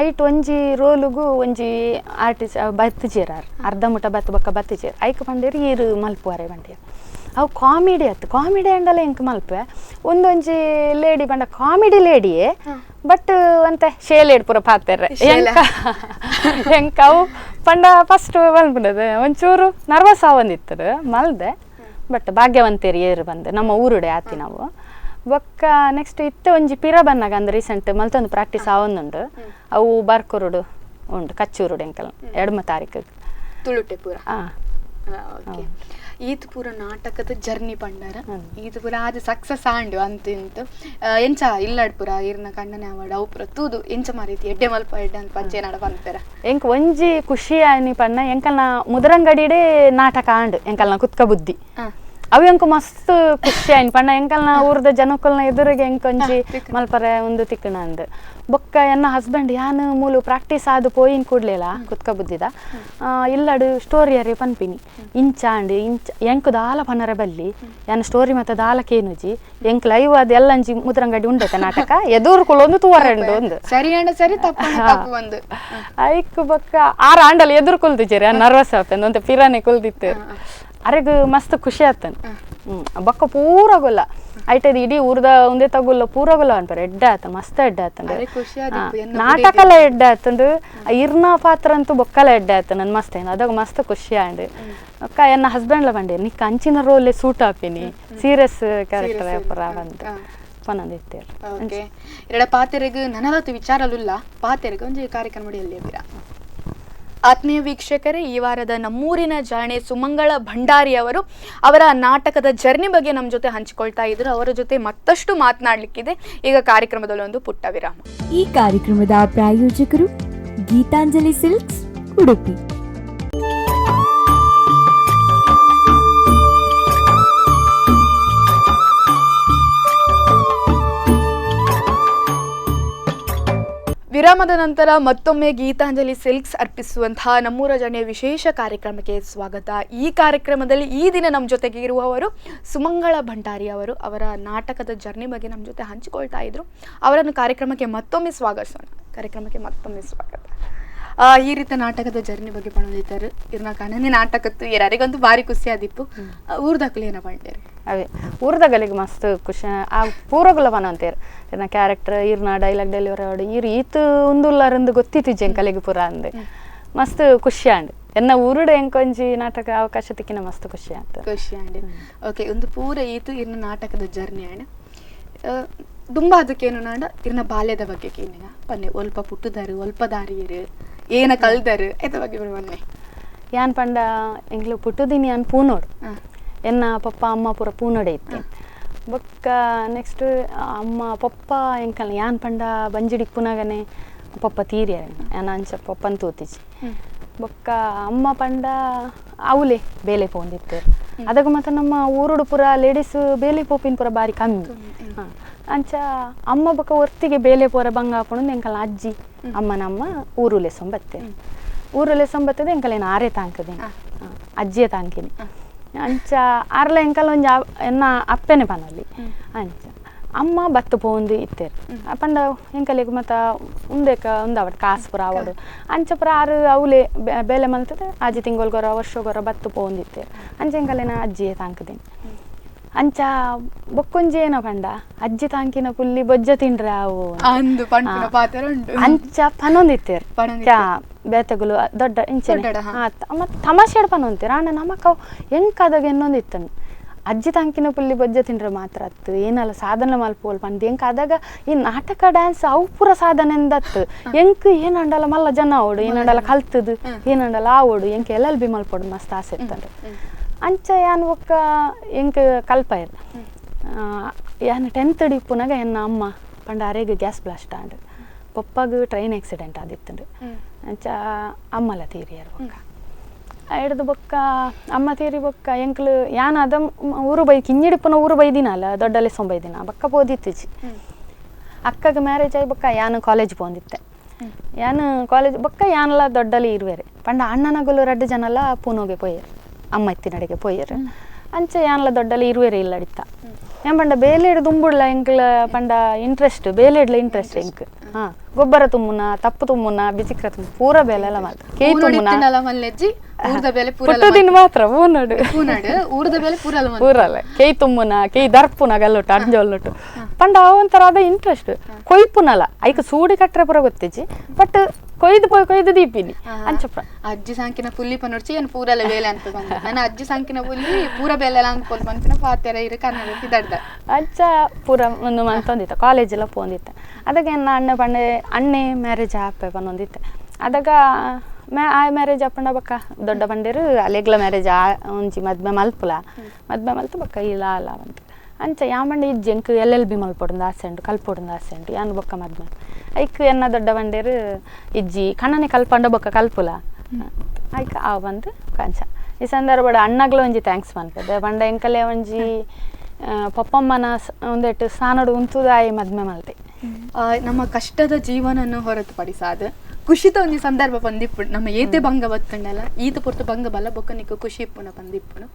ಐಟ್ ಒಂಜಿ ರೋಲುಗು ಒಂಜಿ ಆರ್ಟಿಸ್ಟ್ ಬತ್ತಿಜೇರಾರ್ ಅರ್ಧ ಮುಟ ಬತ್ತು ಬೊಕ್ಕ ಬತ್ತಿಜೇರ್ ಐಕ್ ಪಂಡೇರು ಈರು ಮಲ್ಪುವರೆ ಬಂಡೆ ಅವು ಕಾಮಿಡಿ ಆಯ್ತು ಕಾಮಿಡಿ ಅಂಡಲ್ಲ ಎಂಕ್ ಮಲ್ಪೆ ಒಂದೊಂಜಿ ಲೇಡಿ ಬಂಡ ಕಾಮಿಡಿ ಲೇಡಿಯೇ ಬಟ್ ಅಂತೆ ಶೇಲೇಡ್ ಪೂರ ಪಾತ್ರೆ ಎಂಕ ಅವು ಪಂಡ ಫಸ್ಟ್ ಮಲ್ಪುಂಡದು ಒಂಚೂರು ನರ್ವಸ್ ಆವಂದಿತ್ತದು ಮಲ್ದೆ ಬಟ್ ಭಾಗ್ಯವಂತೇರಿ ಏರು ಬಂದೆ ನಮ್ಮ ಊರುಡೆ ಆತಿ ನಾವು ಬೊಕ್ಕ ನೆಕ್ಸ್ಟ್ ಇತ್ತೆ ಒಂಜಿ ಪಿರ ಬನ್ನಾಗ ಅಂದ್ರೆ ರೀಸೆಂಟ್ ಮಲ್ತೊಂದು ಪ್ರಾಕ್ಟೀಸ್ ಆವೊಂದುಂಡು ಅವು ಬರ್ಕೊರುಡು ಉಂಡು ಕಚ್ಚೂರುಡು ಎಂಕಲ್ 2 ತಾರೀಕು ತುಳುಟೆ ಪೂರ ಓಕೆ ಈತ್ ಪೂರ ನಾಟಕದ ಜರ್ನಿ ಪಂಡಾರ ಈತ್ ಪೂರ ಆದ ಸಕ್ಸಸ್ ಆಂಡು ಅಂತಿಂತು ಎಂಚ ಇಲ್ಲಾಡ್ ಪೂರ ಇರ್ನ ಕಣ್ಣನೆ ಅವಾರ್ಡ್ ಅವು ಪೂರ ತೂದು ಎಂಚ ಮಾರೀತಿ ಎಡ್ಡೆ ಮಲ್ಪ ಎಡ್ಡೆ ಅಂತ ಪಂಚೆ ನಾಡ ಬಂತಾರ ಎಂಕ್ ಒಂಜಿ ಖುಷಿ ಆಯ್ನಿ ಪಣ್ಣ ಎಂಕಲ್ನ ಮುದರಂಗಡಿಡೆ ನಾಟಕ ಆಂಡು ಎಂಕಲ್ನ ಕುತ್ಕ ಬುದ್ಧಿ ಅವು ಎಂಕ ಮಸ್ತ್ ಖುಷಿ ಆಯ್ತು ಪಂಡ ಎಂಕಲ್ನ ಊರ್ದ ಜನಕ್ಕಲ್ನ ಎದುರಿಗೆ ಎಂಕೊಂಜಿ ಮಲ್ಪರೆ ಒಂದು ತಿಕ್ಕಣ ಅಂದ್ ಬೊಕ್ಕ ಎನ್ನ ಹಸ್ಬೆಂಡ್ ಯಾನು ಮೂಲು ಪ್ರಾಕ್ಟೀಸ್ ಆದು ಪೋಯಿನ್ ಕೂಡ್ಲಿಲ್ಲ ಕುತ್ಕ ಬುದ್ಧಿದ ಇಲ್ಲಡು ಸ್ಟೋರಿ ಅರೆ ಪನ್ಪಿನಿ ಇಂಚಾಂಡ್ ಎಂಕ್ ದಾಲ ಪನ್ನರ ಬಲ್ಲಿ ಯಾನ ಸ್ಟೋರಿ ಮತ್ತೆ ದಾಲ ಕೇನುಜಿ ಎಂಕ್ ಲೈವ್ ಅದು ಎಲ್ಲಂಜಿ ಮುದ್ರಂಗಡಿ ಉಂಡತೆ ನಾಟಕ ಎದುರು ಕುಲೊಂದು ತೂವರೆಂಡು ಒಂದು ಸರಿ ತಪ್ಪು ಒಂದು ಐಕ್ ಬೊಕ್ಕ ಆರ ಆಂಡಲ್ ಎದುರು ಕುಲ್ದಿಜೇರಿ ನರ್ವಸ್ ಆಪೆಂದು ಅಂತ ಪಿರಾನೆ ಕುಲ್ದಿತ್ತು ಅರೆಗ್ ಮಸ್ತ್ ಖುಷಿ ಆತನ್ ಬೊಕ್ಕ ಪೂರ ಗೊಲ್ಲ ಐಟದ್ ಇಡೀ ಊರ್ದ ಒಂದೇ ತಗೊಲ್ಲ ಪೂರ ಗೊಲ್ಲ ಅನ್ಪಾರ ಎಡ್ಡ ಆತ ಮಸ್ತ್ ಎಡ್ಡ ಆತಂಡ್ ನಾಟಕಲ ಎಡ್ಡ ಆತಂಡ್ ಇರ್ನ ಪಾತ್ರ ಅಂತೂ ಬೊಕ್ಕಲ ಎಡ್ಡ ಆತ ನನ್ ಮಸ್ತ್ ಏನ್ ಅದಾಗ ಮಸ್ತ್ ಖುಷಿ ಆಂಡ್ ಅಕ್ಕ ಎನ್ನ ಹಸ್ಬೆಂಡ್ಲ ಬಂಡೆ ನಿಕ್ಕ ಅಂಚಿನ ರೋಲೆ ಸೂಟ್ ಆಪಿನಿ ಸೀರಿಯಸ್ ಕ್ಯಾರೆಕ್ಟರ್ ಪುರ ಬಂದ್ ಪನದಿತ್ತೇರ್ ಓಕೆ ಎರಡ ಪಾತೆರೆಗ್ ನನಗತ್ತು ವಿಚಾರಲುಲ್ಲ ಪಾತೆರೆಗ್ ಒಂಜಿ ಕಾರ್ಯಕ್ರಮ ಎಲ್ಲಿದ್ದೀರಾ ಆತ್ಮೀಯ ವೀಕ್ಷಕರೇ ಈ ವಾರದ ನಮ್ಮೂರಿನ ಜಾಣೆ ಸುಮಂಗಳ ಭಂಡಾರಿ ಅವರು ಅವರ ನಾಟಕದ ಜರ್ನಿ ಬಗ್ಗೆ ನಮ್ಮ ಜೊತೆ ಹಂಚಿಕೊಳ್ತಾ ಇದ್ರು ಅವರ ಜೊತೆ ಮತ್ತಷ್ಟು ಮಾತನಾಡಲಿಕ್ಕಿದೆ ಈಗ ಕಾರ್ಯಕ್ರಮದಲ್ಲಿ ಒಂದು ಪುಟ್ಟ ವಿರಾಮ ಈ ಕಾರ್ಯಕ್ರಮದ ಪ್ರಾಯೋಜಕರು ಗೀತಾಂಜಲಿ ಸಿಲ್ಕ್ಸ್ ಉಡುಪಿ ವಿರಾಮದ ನಂತರ ಮತ್ತೊಮ್ಮೆ ಗೀತಾಂಜಲಿ ಸಿಲ್ಕ್ಸ್ ಅರ್ಪಿಸುವಂತಹ ನಮ್ಮೂರ ಜಾಣೆಯ ವಿಶೇಷ ಕಾರ್ಯಕ್ರಮಕ್ಕೆ ಸ್ವಾಗತ. ಈ ಕಾರ್ಯಕ್ರಮದಲ್ಲಿ ಈ ದಿನ ನಮ್ಮ ಜೊತೆಗೆ ಇರುವವರು ಸುಮಂಗಳ ಭಂಡಾರಿ ಅವರು. ಅವರ ನಾಟಕದ ಜರ್ನಿ ಬಗ್ಗೆ ನಮ್ಮ ಜೊತೆ ಹಂಚಿಕೊಳ್ತಾ ಇದ್ರು. ಅವರನ್ನು ಕಾರ್ಯಕ್ರಮಕ್ಕೆ ಮತ್ತೊಮ್ಮೆ ಸ್ವಾಗತಿಸೋಣ. ಸ್ವಾಗತ. ಈ ರೀತಿ ನಾಟಕದ ಜರ್ನಿ ಬಗ್ಗೆ ಪಣದಿದ್ದಾರೆ ಇರ್ನ ಕಣ್ಣನೆ ನಾಟಕತ್ತು ಯಾರಿಗಂತೂ ಭಾರಿ ಖುಷಿ ಆದಿಪ್ಪು. ಊರ್ದಾಕಲಿ ಏನ ಪಂಡೇರಿ ಅವೇ ಊರ್ದಾಗಲಿಗೆ ಮಸ್ತ್ ಖುಷಿ ಆ ಪೂರಗುಲ ಪನ ಅಂತೇರು ಇರ್ನ ಕ್ಯಾರೆಕ್ಟರ್ ಇರ್ನ ಡೈಲಾಗ್ ಡೆಲಿವರಿ ಆಡು ಈತು ಉಂದುಲ್ಲಾರಂದು ಗೊತ್ತಿತ್ತು ಜಂಕಲಿಗೆ ಪೂರ ಅಂದೆ ಮಸ್ತ್ ಖುಷಿ ಆಂಡ್ ಎನ್ನ ಊರುಡೆ ಎಂಕೊಂಜಿ ನಾಟಕ ಅವಕಾಶ ತಿಕ್ಕಿನ ಮಸ್ತ್ ಖುಷಿ ಆಂಡ್ ಓಕೆ ಒಂದು ಪೂರ ಈತು ಇರ್ನ ನಾಟಕದ ಜರ್ನಿ ಆಂಡ್ ತುಂಬ ಅದಕ್ಕೇನು ನಾಡ ಇರ್ನ ಬಾಲ್ಯದ ಬಗ್ಗೆ ಕೇನಿನ ಪನ್ನೆ ಒಲ್ಪ ಪುಟ್ಟದಾರು ಒಲ್ಪ ದಾರಿಯರು ಏನ ಕಲ್ದರು ಐತ ಬಗ್ಗೆ ಬನ್ನೆ ಯಾನ್ ಪಂಡ ಎಂಗ್ಲು ಪುಟ್ಟದಿನಿ ಯಾನ್ ಪೂನೋಡು ಎನ್ನ ಪಪ್ಪ ಅಮ್ಮ ಪೂರ ಪೂನೋಡೆ ಇತ್ತೆ ಬೊಕ್ಕ ನೆಕ್ಸ್ಟ್ ಅಮ್ಮ ಪಪ್ಪ ಎಂಕಲ್ ಯಾನ್ ಪಂಡ ಬಂಜಿಡಿ ಪುನಗನೆ ಪಪ್ಪ ತೀರ್ಯ ಯಾನ ಅಂಚ ಪಪ್ಪನ್ ತೂತಿಜಿ ಬೊಕ್ಕ ಅಮ್ಮ ಪಂಡ ಅವಲೆ ಬೇಲೆ ಪೋಂದಿತ್ತು ಅದಕ್ಕೆ ಮತ್ತೆ ನಮ್ಮ ಊರುಡು ಪುರ ಲೇಡೀಸ್ ಬೇಲೆ ಪೋಪಿನ ಪುರ ಬಾರಿ ಕಮ್ಮಿ ಅಂಚ ಅಮ್ಮ ಬೊಕ್ಕ ಒರ್ತಿಗೆ ಬೇಲೆ ಪೋರ ಬಂಗ ಹಾಕೊಂಡು ಎಂಕಲ್ ಅಜ್ಜಿ ಅಮ್ಮನಮ್ಮ ಊರುಲೆ ಸೊಂಬತ್ತೆ ಊರುಲೆ ಸೊಂಬತ್ತದೆ ಎಂಕಲೇನು ಆರೆ ತಾಂಕದೆ ಅಜ್ಜಿಯ ತಾಂಕಿನಿ ಅಂಚ ಆರ್ಲ ಎಂಕಲ್ ಒಂಜಿ ಎನ್ನ ಅಪ್ಪೆನೆ ಪನಲ್ಲಿ ಅಂಚ ಅಮ್ಮ ಬತ್ತು ಪೋಂದು ಇತ್ತೇರು ಪಂಡ ಎಂಕಲಿಗೆ ಮತ್ತ ಉಂದೇಕ ಉಂದವಡ್ ಕಾಸು ಪುರ ಅವಡು ಅಂಚ ಪುರ ಆರು ಅವಲೆ ಬೇಲೆ ಮಲ್ತದೆ ಅಜ್ಜಿ ತಿಂಗೊಲ್ಗೊರ ವರ್ಷಗೊರ ಬತ್ತು ಪೋಂದಿತ್ತೇರು ಅಂಚ ಎಂಕಲೇನ ಅಜ್ಜಿಯೇ ತಾಂಕದೀನಿ ಅಂಚ ಬೊಕ್ಕೊಂಜಿ ಏನೋ ಪಂಡ ಅಜ್ಜಿ ತಾಂಕಿನ ಪುಲ್ಲಿ ಬೊಜ್ಜ ತಿಂಡ್ರೆ ಅವು ಅಂಚ ಪನೊಂದಿತ್ತೇರು ಬೇತಗುಲು ದೊಡ್ಡ ಇಂಚೆನೆ ಮತ್ತೆ ತಮಾಷೆ ಪನೊಂತೀರ ಅಣ್ಣ ನಮಕ ಎಂಕಾದಾಗ ಇನ್ನೊಂದಿತ್ತನು ಅಜ್ಜಿ ತಾಂಕಿನ ಪುಲ್ಲಿ ಬೊಜ್ಜ ತಿಂಡ್ರೆ ಮಾತ್ರ ಅತ್ತು ಏನಲ್ಲ ಸಾಧನೆ ಮಲ್ಪೋಲ್ ಪಂದು ಎಂಕ ಆದಾಗ ಈ ನಾಟಕ ಡ್ಯಾನ್ಸ್ ಅವು ಪೂರ ಸಾಧನೆ ಎಂದತ್ತು ಎಂಕ್ ಏನಂಡಲ್ಲ ಮಲ್ಲ ಜನ ಓಡು ಏನಂಡಲ್ಲ ಕಲ್ತದು ಏನಂಡಲ್ಲ ಆ ಓಡು ಎಂಕ ಎಲ್ಲೆಲ್ ಬಿ ಮಲ್ಪೋಡು ಮಸ್ತ್ ಆಸೆ ಇರ್ತಂಡ್ರೆ ಅಂಚ ಯಾನ್ ಒಕ್ಕ ಎಂಕ್ ಕಲ್ಪ ಇರ್ ಯಾನ್ 10th ಡಿಪ್ಪುನಾಗ ಎನ್ನ ಅಮ್ಮ ಪಂಡ ಅರೆಗೆ ಗ್ಯಾಸ್ ಬ್ಲಾಸ್ಟ್ ಆಂಡ್ ಪಪ್ಪಗ ಟ್ರೈನ್ ಆಕ್ಸಿಡೆಂಟ್ ಆದಿತ್ತಂಡು ಅಂಚ ಅಮ್ಮಲ ತೀರಿಯರ್ ಬೊಕ್ಕ ಹಿಡ್ದು ಬೊಕ್ಕ ಅಮ್ಮ ತೀರಿ ಬೊಕ್ಕ ಎಂಕ್ಲು ಯಾನ್ ಅದ ಊರು ಬೈ ಕಿಂಜಿಡಿಪ್ಪನ ಊರು ಬೈದಿನಲ್ಲ ದೊಡ್ಡಲ್ಲಿ ಸೊಂಬೈದಿನ ಬೊಕ್ಕ ಪೋದಿತ್ತಿಜಿ ಅಕ್ಕಗೆ ಮ್ಯಾರೇಜ್ ಆಗಿ ಬೊಕ್ಕ ಯಾನು ಕಾಲೇಜ್ ಪೋಂದಿತ್ತೆ ಯಾನು ಕಾಲೇಜ್ ಬೊಕ್ಕ ಯಾನಲ್ಲ ದೊಡ್ಡಲ್ಲಿ ಇರುವೆರೆ ಪಂಡ ಅಣ್ಣನಗಲು 2 ಜನಲ್ಲ ಪೂನೋಗೆ ಪೋಯರು ಅಮ್ಮ ಎತ್ತಿನಡೆಗೆ ಪೋಯರು ಅಂಚ ಯಾನಲ್ಲ ದೊಡ್ಡಲ್ಲಿ ಇರುವೆರೆ ಇಲ್ಲ ಅಡಿತ ಏನ್ ಪಂಡ ಬೇಲೆಡ್ ದುಂಬುಡ್ಲ ಎಂಕ್ಲ ಪಂಡ ಇಂಟ್ರೆಸ್ಟ್ ಬೇಲೆಡ್ಲ ಇಂಟ್ರೆಸ್ಟ್ ಎಂಕ್ ಗೊಬ್ಬರ ತುಂಬುನ ತಪ್ಪು ತುಂಬುನ ಬಿಚಿಕ್ರ ತುಂಬ ಪೂರ ಬೇಲೆ ಎಲ್ಲ ಮಾತ್ರ ಕೈ ತುಂಬುನ ಮಾತ್ರ ಪೂರಲ್ಲ ಕೈ ತುಂಬುನ ಕೈ ದರ್ಪುನ ಗಲ್ಲೊಟ್ಟು ಅಂಜೊಲ್ಲೊಟ್ಟು ಪಂಡ ಒಂಥರ ಅದ ಇಂಟ್ರೆಸ್ಟ್ ಕೊಯ್ಪುನಲ್ಲ ಐಕ ಸೂಡಿ ಕಟ್ರೆ ಪುರ ಗೊತ್ತಿಜಿ ಬಟ್ ಕೊಯ್ದು ದೀಪಿನಿ ಅಂಚಪ್ಪ ಅಜ್ಜಿ ಸಾಂಕಿನ ಪುಲ್ಲಿ ಪನೊಡ್ಚಿ ಏನು ಪೂರಲ್ಲ ಬೇಲೆ ಅಂತ ನನ್ನ ಅಜ್ಜಿ ಸಾಂಕಿನ ಪುಲ್ಲಿ ಪೂರ ಬೇಲೆ ಅನ್ಕೊಲ್ ಮಂಚಿನ ಪಾತ್ಯರ ಇರು ಕನ್ನಡಕ್ಕೆ ದಡ್ಡ ಅಜ್ಜ ಪೂರ ಒಂದು ಮಂತೊಂದಿತ್ತ ಕಾಲೇಜ್ ಎಲ್ಲ ಪೋಂದಿತ್ತೆ ಅದಕ್ಕೆ ನನ್ನ ಅಣ್ಣೆ ಮ್ಯಾರೇಜ್ ಆಪೆ ಪನ್ನೊಂದಿತ್ತೆ ಅದಾಗ ಆ ಮ್ಯಾರೇಜ್ ಆಪಂಡ ಬಕ್ಕ ದೊಡ್ಡ ಬಂಡೇರು ಅಲೆಗ್ಲ ಮ್ಯಾರೇಜ್ ಒಂಜಿ ಮದ್ಮೆ ಮಲ್ತು ಬಕ್ಕ ಇಲ್ಲ ಅಲ್ಲ ಅಂತ ಅಂಚ ಯಾಮಂಡ ಇಜ್ಜಿ ಎಂಕ್ LLB ಮಲ್ಪೊಡು ಆಸೆ ಉಂಟು ಕಲ್ಪೊಡು ಆಸೆ ಉಂಟು ಯಾನು ಬೊಕ್ಕ ಮದ್ಮೆ ಐಕ್ ಎನ್ನ ದೊಡ್ಡ ಬಂಡೇರು ಇಜ್ಜಿ ಕಣ್ಣನೆ ಕಲ್ಪಂಡ ಬೊಕ್ಕ ಕಲ್ಪುಲ ಐಕ ಆ ಬಂದು ಕಂಚ ಈ ಸಂದರ್ಭ ಅಣ್ಣಗ್ಲ ಒಂಜಿ ಥ್ಯಾಂಕ್ಸ್ ಮನ್ಪದೆ ಬಂಡ ಎಂಕಲೆ ಒಂಜಿ ಪಪ್ಪಮ್ಮನ ಒಂದೆಟ್ಟು ಸಾನಡು ಉಂತುದಾಯಿ ಮದ್ಮೆ ಮಲ್ತೆ ನಮ್ಮ ಕಷ್ಟದ ಜೀವನನ್ನು ಹೊರತುಪಡಿಸಾದ ಖುಷಿತ ಒಂಜಿ ಸಂದರ್ಭ ಬಂದಿಪ್ಪುಡು ನಮ್ಮ ಏತೆ ಭಂಗ ಬತ್ತಂಡಲ್ಲ ಈತ ಪೊರ್ತು ಭಂಗ ಬಲ್ಲ ಬೊಕ್ಕ ಖುಷಿ ಇಪ್ಪುನ ಬಂದಿಪ್ಪುಡು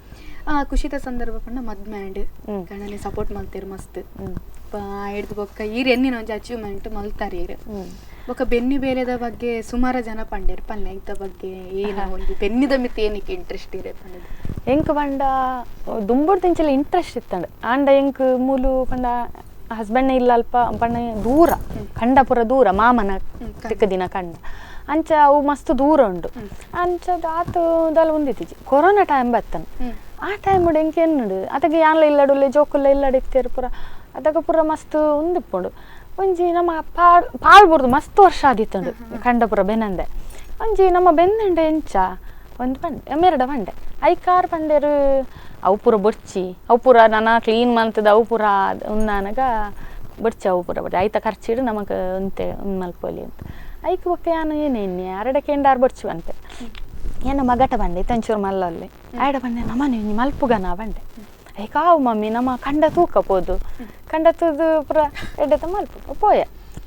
ಖುಷಿತ ಸಂದರ್ಭ ಪಂಡ ಮದ್ಮೆ ಆಂಡ್ ಗಂಡನೆ ಸಪೋರ್ಟ್ ಮಲ್ತೇರು ಮಸ್ತ್ ಹಿಡ್ದು ಬೊಕ್ಕ ಈರ್ ಎನ್ನಿನ ಒಂಜಿ ಅಚೀವ್ಮೆಂಟ್ ಮಲ್ತಾರೆ ಈರ್ ಬೊಕ್ಕ ಬೆನ್ನಿ ಬೇಲೆದ ಬಗ್ಗೆ ಸುಮಾರು ಜನ ಪಂಡೇರು ಪಲ್ಲೆ ಇತ್ತ ಬಗ್ಗೆ ಏನ ಒಂಜಿ ಬೆನ್ನಿದ ಮಿತ್ ಏನಕ್ಕೆ ಇಂಟ್ರೆಸ್ಟ್ ಇರೇ ಪಂಡ ಎಂಕ್ ಪಂಡ ದುಂಬುಡ್ ತಿಂಚಲ ಇಂಟ್ರೆಸ್ಟ್ ಇತ್ತಂಡ ಆಂಡ ಎಂಕ್ ಮೂಲು ಪಂಡ ಹಸ್ಬೆಂಡ್ ಇಲ್ಲ ಅಲ್ಪ ಪಂಡ ದೂರ ಕಂಡ ಪುರ ದೂರ ಮಾಮನ ತಿಕ್ಕ ದಿನ ಕಂಡ ಅಂಚ ಅವು ಮಸ್ತ್ ದೂರ ಉಂಡು ಅಂಚದ ಆತದಲ್ಲ ಒಂದಿತ್ತಿಜಿ ಕೊರೋನಾ ಟೈಮ್ ಬತ್ತನ ಆ ಟೈಮ್ ಎಂಕ್ ಎನ್ನುಡು ಅದಕ್ಕೆ ಯಾನ್ಲ ಇಲ್ಲಡುಲ್ಲೆ ಜೋಕುಲ್ಲ ಇಲ್ಲಡಿತ್ತೇರು ಪುರ ಅದಕ್ಕೆ ಪುರ ಮಸ್ತ್ ಉಂದಿಪ್ಪುಂಡು ಒಂಜಿ ನಮ್ಮ ಪಾಳ್ಬುರ್ದು ಮಸ್ತ್ ವರ್ಷ ಆದಿತ್ತಂಡು ಕಂಡ ಪುರ ಬೆನ್ನಂದೆ ಒಂಜಿ ನಮ್ಮ ಬೆನ್ನಂಡೆ ಎಂಚ ಒಂದು ಪಂಡೆ ಮೆರಡ ಪಂಡೆ ಐಕಾರು ಪಂಡೇರು ಅವು ಪೂರ ಬೊಡ್ಚಿ ಅವು ಪೂರ ನಾನು ಕ್ಲೀನ್ ಮಲ್ತದ ಅವು ಪೂರ ಉನ್ನಾನಗ ಬೊಡ್ಚಿ ಅವು ಪೂರ ಬಡ್ಡಿ ಐತ ಖರ್ಚಿಡು ನಮಗೆ ಒಂತೆ ಮಲ್ಪೊಲಿ ಅಂತ ಐಕ್ ಬೊಕ್ಕ ಯಾನು ಏನೇನಿ ಅರಡಕ್ಕೆ ಎಂಡಾರು ಬೊಡ್ಚು ಅಂತೆ ಏನು ಮಗಟ ಬಂಡೆ ತಂಚೂರು ಮಲ್ಲಲ್ಲಿ ಆಯ್ಡ ಬಂಡೆ ನಮ್ಮ ನೀವು ಮಲ್ಪುಗನ ಬಂಡೆ ಐಕಾವು ಮಮ್ಮಿ ನಮ್ಮ ಕಂಡ ತೂಕ ಪೋದು ಕಂಡ ತೂದು ಪುರ ಎಡ್ಡತ ಮಲ್ಪು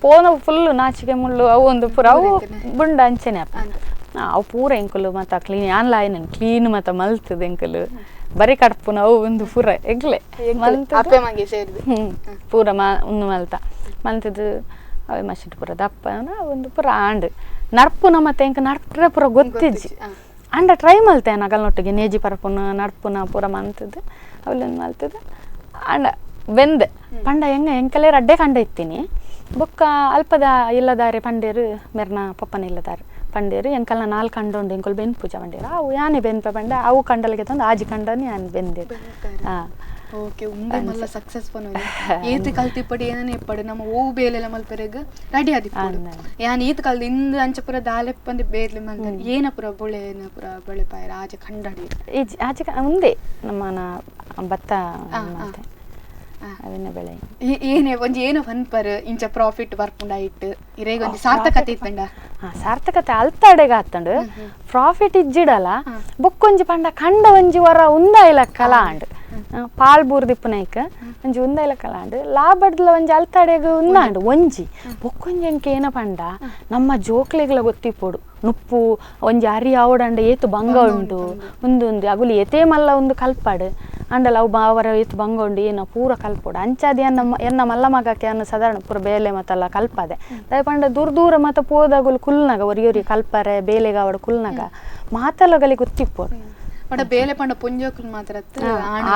ಪೋನ ಫುಲ್ಲು ನಾಚಿಕೆ ಮುಳ್ಳು ಅವು ಒಂದು ಪುರ ಅವು ಬುಂಡ ಅಂಚೆನೆ ಅಪ್ಪ ಅವು ಪೂರ ಎಂಕುಲು ಮತ್ತು ಕ್ಲೀನ್ ಆನ್ಲ ಏನೇನು ಕ್ಲೀನ್ ಮತ್ತು ಮಲ್ತದ ಎಂಕುಲು ಬರೀ ಕಡ್ಪುನ ಅವು ಒಂದು ಪೂರ ಎಗ್ಲೆ ಪೂರ ಒಂದು ಮಲ್ತ ಮಲ್ತದು ಅವೇ ಮಸಿಟ್ಟು ಪುರ ದಪ್ಪ ಒಂದು ಪುರ ಆಂಡ್ ನಡ್ಪುನ ಮತ್ತೆ ಎಂಕ ನಡ್ಪ್ರೆ ಪುರ ಗೊತ್ತಿಜ್ಜಿ ಅಂಡ ಟ್ರೈ ಮಲ್ತೆ ನಗಲ್ನೊಟ್ಟಿಗೆ ನೇಜಿ ಪರಪುನ ನಡ್ಪುನ ಪೂರ ಮಂತದ್ದು ಅವಲೊಂದು ಮಲ್ತದ್ದು ಅಂಡ ಬೆಂದೆ ಪಂಡ ಎಂಕಲೇರು ಅಡ್ಡೆ ಕಂಡ ಇತ್ತೀನಿ ಬೊಕ್ಕ ಅಲ್ಪದ ಇಲ್ಲದಾರೆ ಪಂಡೇರು ಮೆರ್ನ ಪಪ್ಪನ ಇಲ್ಲದಾರೆ ಪಂಡೇರು ಎಂಕಲ್ನ 4 ಕಂಡ ಉಂಡು ಎಂಕಲ್ ಬೆನ್ ಪೂಜೆ ಪಂಡೇರು ಅವು ಯಾನೆ ಬೆನ್ಪೆ ಪಂಡ ಅವು ಕಂಡಲಿಗೆ ತಂದು ಆಜಿ ಕಂಡನಿ ಯಾನ್ ಬೆಂದೆ ಓಕೆ ಉಂಡೆ ಮಲ್ಲ ಸಕ್ಸಸ್ ಪನೋಲಿ ಏತ್ ಕಲ್ತಿ ಪಡಿ ಏನನೆ ಇಪ್ಪಡು ನಮ್ಮ ಓವು ಬೇಲೆಲ ಮಲ್ಪರೆಗ ರೆಡಿ ಆದಿಪ್ಪಡು ಯಾನ್ ಈತ್ ಕಲ್ದ ಇಂದು ಅಂಚ ಪುರ ದಾಲೆಪ್ಪಂದೆ ಬೇರ್ಲಿ ಮಲ್ದ ಏನ ಪುರ ಬೊಳೆನ ಪುರ ಬಳೆ ಪಾಯರ ಆಜೆ ಕಂಡಡಿ ಆಜೆ ಮುಂದೆ ನಮ್ಮನ ಭತ್ತ ಅದನ್ನೇ ಬೆಳೆ ಏನೇ ಒಂಜಿ ಏನೋ ಪನ್ಪರ್ ಇಂಚ ಪ್ರಾಫಿಟ್ ಬರ್ಪುಂಡ ಇಟ್ಟು ಇರೇಗ ಒಂಜಿ ಸಾರ್ಥಕತೆ ಇತ್ತಂಡ ಸಾರ್ಥಕತೆ ಅಲ್ತಾಡೆಗ ಆತಂಡು ಪ್ರಾಫಿಟ್ ಇಜ್ಜಿಡಲ್ಲ ಬೊಕ್ಕೊಂಜಿ ಪಂಡ ಕಂಡ ಒಂಜಿ ವರ ಉಂದಾಯಿಲ ಕಲಾಂಡ್ ಪಾಲ್ ಬೂರ್ದಿಪ್ಪುನೈಕ್ ಒಂಜಿ ಉಂದಾಯಿಲ ಕಲಾಂಡ್ ಲಾಭಡ್ಲ ಒಂಜಿ ಅಲ್ತಾಡೆಗ ಉಂದಾಂಡು ಒಂಜಿ ಬೊಕ್ಕೊಂಜಿ ಎಂಕ್ ಏನ ಪಂಡ ನಮ್ಮ ಜೋಕ್ಲೆಗ್ಲ ಗೊತ್ತಿಪ್ಪೋಡು ನುಪ್ಪು ಒಂಜಿ ಅರಿ ಆವಡಂಡ ಏತು ಬಂಗ ಉಂಡು ಉಂದು ಅಗುಲಿ ಎತೇ ಮಲ್ಲ ಒಂದು ಕಲ್ಪಾಡು ಅಂಡಲ ಅವು ಅವರ ಏತು ಬಂಗ ಉಂಡು ಏನೋ ಪೂರ ಕಲ್ಪೋಡು ಅಂಚಾದಿ ಎನ್ನ ಮಲ್ಲ ಮಗಕ್ಕೆ ಅನ್ನ ಸಾಧಾರಣ ಪೂರ ಬೇಲೆ ಮತ್ತೆಲ್ಲ ಕಲ್ಪದೆ ದಯ ಪಂಡ ದೂರ ಮತ್ತೆ ಪೋದಾಗುಲು ಕುಲ್ನಾಗ ಒರಿಯೊರಿ ಕಲ್ಪರೆ ಬೇಲೆಗ ಅವಡ ಕುಲ್ನಾಗ ಮಾತಲ್ಲಗಲಿ ಗೊತ್ತಿಪ್ಪೋಡು ಪಂಡ ಬೇಲೆ ಪಂಡ ಪುಂಜೋಕುಲ್ ಮಾತ್ರ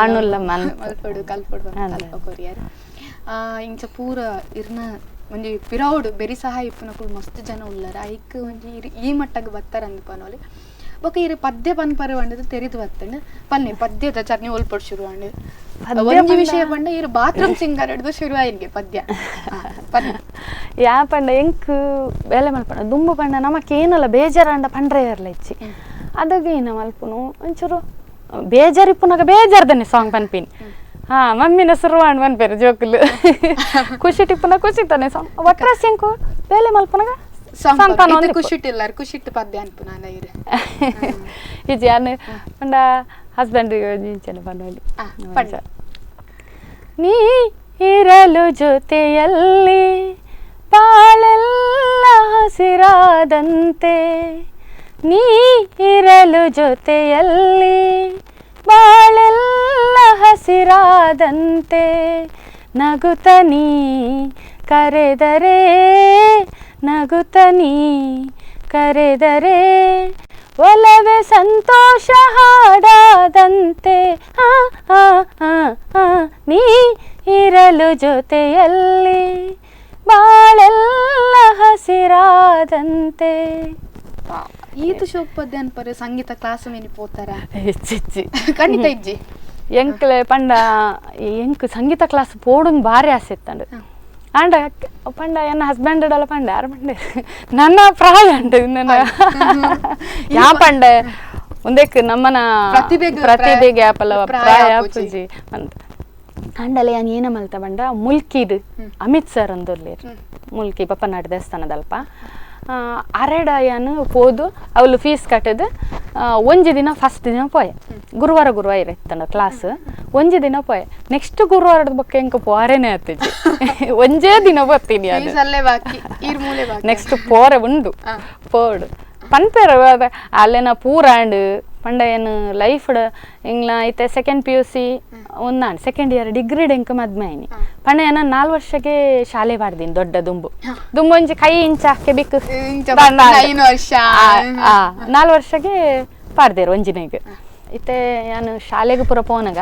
ಆಣುಲ್ಲ ಮಲ್ಪಡು ಕಲ್ಪಡು ಕಲ್ಪ ಕೊರಿಯರ್ ಇಂಚ ಪೂರ ಇರ್ನ ಒಂಜಿ ಪಿರೌಡ್ ಬೆರಿ ಸಹಾಯ ಇಪ್ಪುನಕುಲು ಮಸ್ತ್ ಜನ ಉಳ್ಳಾರ ಐಕ್ ಒಂಜಿ ಈ ಮಟ್ಟಗೆ ಬತ್ತಾರ ಅಂದ್ಪನೋಲಿ ಬೊಕ ಇರು ಪದ್ಯ ಪನ್ಪರ ಬಂಡದು ತೆರಿದು ಬತ್ತಂಡು ಪನ್ನೆ ಪದ್ಯದ ಚರ್ನಿ ಒಲ್ಪಡು ಶುರು ಅಂಡು ಒಂಜಿ ವಿಷಯ ಪಂಡ ಇರು ಬಾತ್ರೂಮ್ ಸಿಂಗರ್ ಹಿಡ್ದು ಶುರು ಆಯ್ನಿಗೆ ಪದ್ಯ ಯಾ ಪಂಡ ಎಂಕ್ ಬೇಲೆ ಮಲ್ಪಂಡ ದುಂಬು ಪಂಡ ನಮಕ್ ಏನಲ್ಲ ಬೇಜಾರಂಡ ಪಂಡ್ರೆ ಇರ್ಲ ಇಚ್ಚಿ ಅದಾಗ ಏನ ಮಲ್ಪುನು ಒಂಚೂರು ಬೇಜಾರಿಪ್ಪುನಾಗ ಬೇಜಾರ್ದನೆ ಸಾಂಗ್ ಪನ್ಪಿನಿ ಮಮ್ಮಿನ ಸುರುವಾಣ್ ಪನ್ಪೇರು ಜೋಕುಲು ಖುಷಿ ಟಿಪ್ಪುನ ಖುಷಿ ತಾನೆ ಸಾಂಗ್ ಒಟ್ರಾಸಿ ಎಂಕು ಬೇಲೆ ಮಲ್ಪುನಾಗ ಖುಷಿಟ್ಟಿಲ್ಲ ಖುಷಿಟ್ಟು ಪದ್ಯ ಅನ್ಪುನ ಇರು ಈಜಿ ಯಾನು ಪಂಡ ಹಸ್ಬೆಂಡ್ ಇಂಚನೆ ಪನ್ನುವಲ್ಲಿ ನೀ ಇರಲು ಜೊತೆಯಲ್ಲಿ ಬಾಳೆಲ್ಲ ಹಸಿರಾದಂತೆ ನೀ ಇರಲು ಜೊತೆಯಲ್ಲಿ ಬಾಳೆಲ್ಲ ಹಸಿರಾದಂತೆ ನಗುತ್ತ ನೀ ಕರೆದರೆ ನಗುತ್ತ ನೀ ಕರೆದರೆ ಒಲವೇ ಸಂತೋಷ ಹಾಡಾದಂತೆ ನೀ ಇರಲು ಜೊತೆಯಲ್ಲಿ ಬಾಳೆಲ್ಲ ಹಸಿರಾದಂತೆ ಈತು ಶೋಕ್ ಪದ್ಯ ಅನ್ಪರು ಸಂಗೀತ ಕ್ಲಾಸ್ ಮೇನಿ ಪೋತಾರ ಹೆಚ್ಚಿಚ್ಚಿ ಖಂಡಿತ ಇಜ್ಜಿ ಎಂಕ್ಲೆ ಪಂಡ ಎಂಕ್ ಸಂಗೀತ ಕ್ಲಾಸ್ ಪೋಡುಂಗ್ ಬಾರಿ ಆಸೆ ಇತ್ತಂಡು ಅಂಡ ಪಂಡ ಎನ್ನ ಹಸ್ಬೆಂಡ್ ಅಲ್ಲ ಪಂಡ ಯಾರು ಪಂಡ ನನ್ನ ಪ್ರಾಯ ಅಂಡ ನನ್ನ ಯಾ ಪಂಡ ಒಂದೇಕ್ ನಮ್ಮನ ಪ್ರತಿಭೆ ಗ್ಯಾಪ್ ಅಲ್ಲ ಪ್ರಾಯ ಪೂಜಿ ಅಂತ ಅಂಡಲೆ ಯಾನ್ ಏನ ಮಲ್ತ ಪಂಡ ಮುಲ್ಕಿಡ್ ಅಮಿತ್ ಸರ್ ಅಂದೊರ್ಲೇರು ಮುಲ್ಕಿ ಪಪ್ಪನಾಡು ದೇವಸ್ಥಾನದಲ್ಪ ಅರೆಡಾಯನು ಪೋದು ಅವಳು ಫೀಸ್ ಕಟ್ಟದು ಒಂಜಿ ದಿನ ಫಸ್ಟ್ ದಿನ ಪೋಯೆ ಗುರುವಾರ ಇರತ್ತಂಡ ಕ್ಲಾಸ್ ಒಂಜಿ ದಿನ ಪೋಯೆ ನೆಕ್ಸ್ಟ್ ಗುರುವಾರದ ಬಕ್ಕ ಎಂಕ ಪೋರೆನೇ ಆತಿಜಿ ಒಂಜೇ ದಿನ ಬರ್ತೀನಿ ನೆಕ್ಸ್ಟ್ ಪೋರೆ ಉಂಡು ಪೋಡು ಪನ್ಪೇರ ಅಲ್ಲೇನ ಪೂರಾಂಡ್ ಪಂಡ ಏನು ಲೈಫ್ ಇಂಗ್ಲ ಐತೆ ಸೆಕೆಂಡ್ PUC ಒಂದಾಂಡ್ ಸೆಕೆಂಡ್ ಇಯರ್ ಡಿಗ್ರಿ ಎಂಕ ಮದ್ಮೆ ಆಯ್ನಿ ಪಂಡ ಏನ 4 ವರ್ಷಕ್ಕೆ ಶಾಲೆ ಮಾಡ್ದೀನಿ ದೊಡ್ಡ ದುಂಬು ಒಂಜಿ ಕೈ ಇಂಚ ಹಾಕಿ ಬಿಕ್ಕು 4 ವರ್ಷಕ್ಕೆ ಪಾಡ್ದೇರು ಒಂಜಿನೆಗೆ ಇತ್ತೆ ನಾನು ಶಾಲೆಗೆ ಪುರ ಪೋನಗ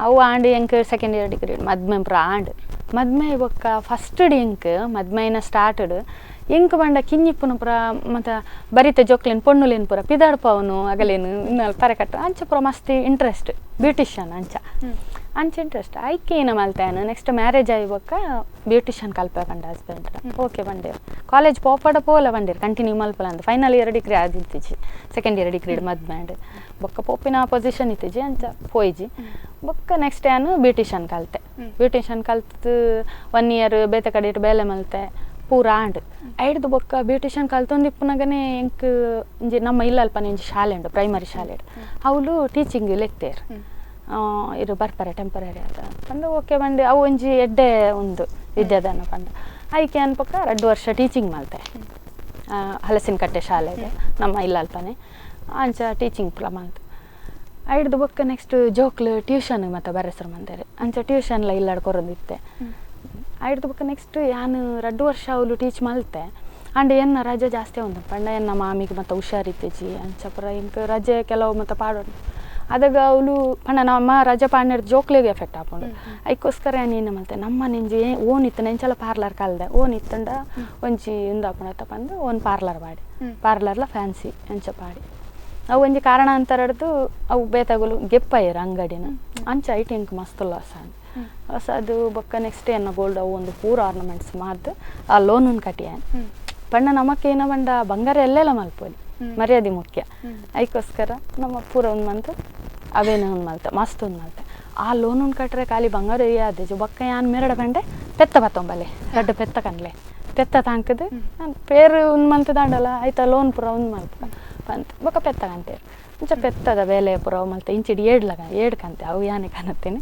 ಅವು ಆಂಡ್ ಎಂಕ್ ಸೆಕೆಂಡ್ ಇಯರ್ ಡಿಗ್ರಿ ಮದ್ಮೆ ಪುರ ಆಂಡ್ ಮದ್ಮೆ ಬೊಕ್ಕ ಫಸ್ಟ್ ಎಂಕ್ ಮದ್ಮೆನ ಸ್ಟಾರ್ಟಡ್ ಎಂಕ್ ಬಂಡ ಕಿನ್ನಿಪ್ಪುನ ಪುರ ಮತ್ತು ಬರಿತ ಜೋಕ್ಲೇನು ಪೊಣ್ಣುಲೇನು ಪುರ ಪಿದಾಡ್ಪವನು ಅಗಲೇನು ಇನ್ನಲ್ಲಿ ಪರೆ ಕಟ್ಟ ಅಂಚ ಪುರ ಮಸ್ತ್ ಇಂಟ್ರೆಸ್ಟ್ ಬ್ಯೂಟಿಷಿಯನ್ ಅಂಚ ಇಂಟ್ರೆಸ್ಟ್ ಐಕೆ ಏನ ಮಲ್ತೇನು ನೆಕ್ಸ್ಟ್ ಮ್ಯಾರೇಜ್ ಆಯ್ಬೊಕ್ಕ ಬ್ಯೂಟಿಷಿಯನ್ ಕಲ್ಪೆ ಬಂಡ ಹಸ್ಬೆಂಡ್ ಓಕೆ ಬಂದೇರು ಕಾಲೇಜ್ ಪೋಪಡ ಪೋಲ ಬಂಡೇರು ಕಂಟಿನ್ಯೂ ಮಲ್ಪಲ ಅಂತ ಫೈನಲ್ ಇಯರ್ ಡಿಗ್ರಿ ಆದಿತ್ತಿಜಿ ಸೆಕೆಂಡ್ ಇಯರ್ ಡಿಗ್ರಿ ಮದ್ಮ್ಯಾಂಡ್ ಬೊಕ್ಕ ಪೋಪಿನ ಪೊಸಿಷನ್ ಇತ್ತಿಜಿ ಅಂಚ ಪೋಯ್ಜಿ ಬೊಕ್ಕ ನೆಕ್ಸ್ಟ್ ಏನು ಬ್ಯೂಟಿಷಿಯನ್ ಕಲ್ತೆ ಬ್ಯೂಟಿಷಿಯನ್ ಕಲ್ತು 1 ಇಯರ್ ಬೇತೆ ಕಡೆ ಇಟ್ಟು ಬೇಲೆ ಮಲ್ತೆ ಪೂರ ಆಂಡ್ ಐಡ್ದು ಬೊಕ್ಕ ಬ್ಯೂಟಿಷಿಯನ್ ಕಲ್ತೊಂದಿಪ್ಪುನಾಗನೇ ಎಂಕ್ ಇಂಜಿ ನಮ್ಮ ಇಲ್ಲಲ್ಪ ಇಂಜಿ ಶಾಲೆ ಉಂಡು ಪ್ರೈಮರಿ ಶಾಲೆ ಅವಳು ಟೀಚಿಂಗ್ ಲೆಕ್ತೇರು ಇರು ಬರ್ತಾರೆ ಟೆಂಪರರಿ ಆದ ಪಂಡ ಓಕೆ ಬಂದು ಅವು ಒಂಜಿ ಎಡ್ಡೆ ಒಂದು ವಿದ್ಯಾದಾನ ಪಂಡ ಐಕೆ ಅನ್ಪಕ್ಕ 2 ವರ್ಷ ಟೀಚಿಂಗ್ ಮಾಡ್ತೆ ಹಲಸಿನ ಕಟ್ಟೆ ಶಾಲೆಗೆ ನಮ್ಮ ಇಲ್ಲಲ್ಪನೆ ಅಂಚ ಟೀಚಿಂಗ್ ಪುಲ ಮಾಡ್ತೆ ಐಡ್ದು ಬೊಕ್ಕ ನೆಕ್ಸ್ಟ್ ಜೋಕ್ಲು ಟ್ಯೂಷನ್ ಮತ್ತು ಬರೆಸರು ಮಂದೇರಿ ಅಂಚ ಟ್ಯೂಷನ್ಲ ಇಲ್ಲಾಡ್ ಕೊರೊಂದಿತ್ತೆ ಐಡ್ದು ಬೊಕ್ಕ ನೆಕ್ಸ್ಟ್ ಯಾನು 2 ವರ್ಷ ಅವಳು ಟೀಚ್ ಮಲ್ತೆ ಅಂಡ್ ಎನ್ನ ರಜೆ ಜಾಸ್ತಿ ಒಂದು ಪಂಡ ಎನ್ನ ಮಾಮಿಗೆ ಮತ್ತು ಹುಷಾರಿತ್ತೇಜಿ ಅಂಚಪುರ ಇಂಕ ರಜೆ ಕೆಲವು ಮತ್ತು ಪಾಡೋಣ ಅದಾಗ ಅವಳು ಪಂಡ ನಮ್ಮ ರಜೆ ಪಾಡ್ನೇರ್ ಜೋಕ್ಲಿಗೆ ಎಫೆಕ್ಟ್ ಹಾಕೊಂಡು ಅದಕ್ಕೋಸ್ಕರ ನೀನು ಮತ್ತೆ ನಮ್ಮ ನಿಂಜಿ ಓನ್ ಇತ್ತು ನೆಂಚಲ ಪಾರ್ಲರ್ ಕಲ್ದೆ ಓನ್ ಇತ್ತಂಡ ಒಂಜಿ ಇಂದಾಪುಣತ್ತ ಬಂದು ಓನ್ ಪಾರ್ಲರ್ ಮಾಡಿ ಪಾರ್ಲರ್ಲ ಫ್ಯಾನ್ಸಿ ಅಂಚ ಪಾಡಿ ಅವು ಒಂಜಿ ಕಾರಣಾಂತರ ಹಿಡ್ದು ಅವು ಬೇತಾಗಲು ಗೆಪ್ಪಾಯಿರು ಅಂಗಡಿನ ಅಂಚ ಐಟಿ ಇಂಕ್ ಮಸ್ತ್ ಲಾಸ್ ಅಂಡ್ ಹೊಸದು ಬೊಕ್ಕ ನೆಕ್ಸ್ಟ್ ಎನ್ನ ಗೋಲ್ಡ್ ಅವು ಒಂದು ಪೂರ ಆರ್ನಮೆಂಟ್ಸ್ ಮಾದ್ದು ಆ ಲೋನನ್ನು ಕಟ್ಟಿಯಾನ ಪಂಡ ನಮಕ್ಕೇನ ಬಂಡ ಬಂಗಾರ ಎಲ್ಲೆಲ್ಲ ಮಲ್ಪೋಲಿ ಮರ್ಯಾದೆ ಮುಖ್ಯ ಅದಕ್ಕೋಸ್ಕರ ನಮ್ಮ ಪೂರ ಒಂದು ಮಂತ್ ಅವೇನೋ ಒಂದು ಮಲ್ತೆ ಮಸ್ತ್ ಒಂದು ಮಲ್ತೆ ಆ ಲೋನ್ ಕಟ್ಟರೆ ಖಾಲಿ ಬಂಗಾರ ಯಾವ್ದು ಬೊಕ್ಕ ಯಾನ್ ಮೆರಡ ಬಂಡೆ ಪೆತ್ತ ಬತ್ತೊಂಬಲೆ ರಡ್ಡ ಪೆತ್ತ ಕನ್ಲೆ ಪೆತ್ತ ತಾಂಕದು ಪೇರು ಒಂದು ಮಂತ್ ದಾಂಡಲ್ಲ ಆಯ್ತಾ ಲೋನ್ ಪುರ ಒಂದು ಮಲ್ಪ ಬಂತು ಬೊಕ್ಕ ಪೆತ್ತ ಕಂತೇರು ಇಂಚ ಪೆತ್ತದ ಬೇಲೆ ಪುರ ಮಲ್ತ ಇಂಚಿಡಿ ಏಡ್ ಕಂತೆ ಅವು ಯಾನೆ ಕಾಣತ್ತೇನೆ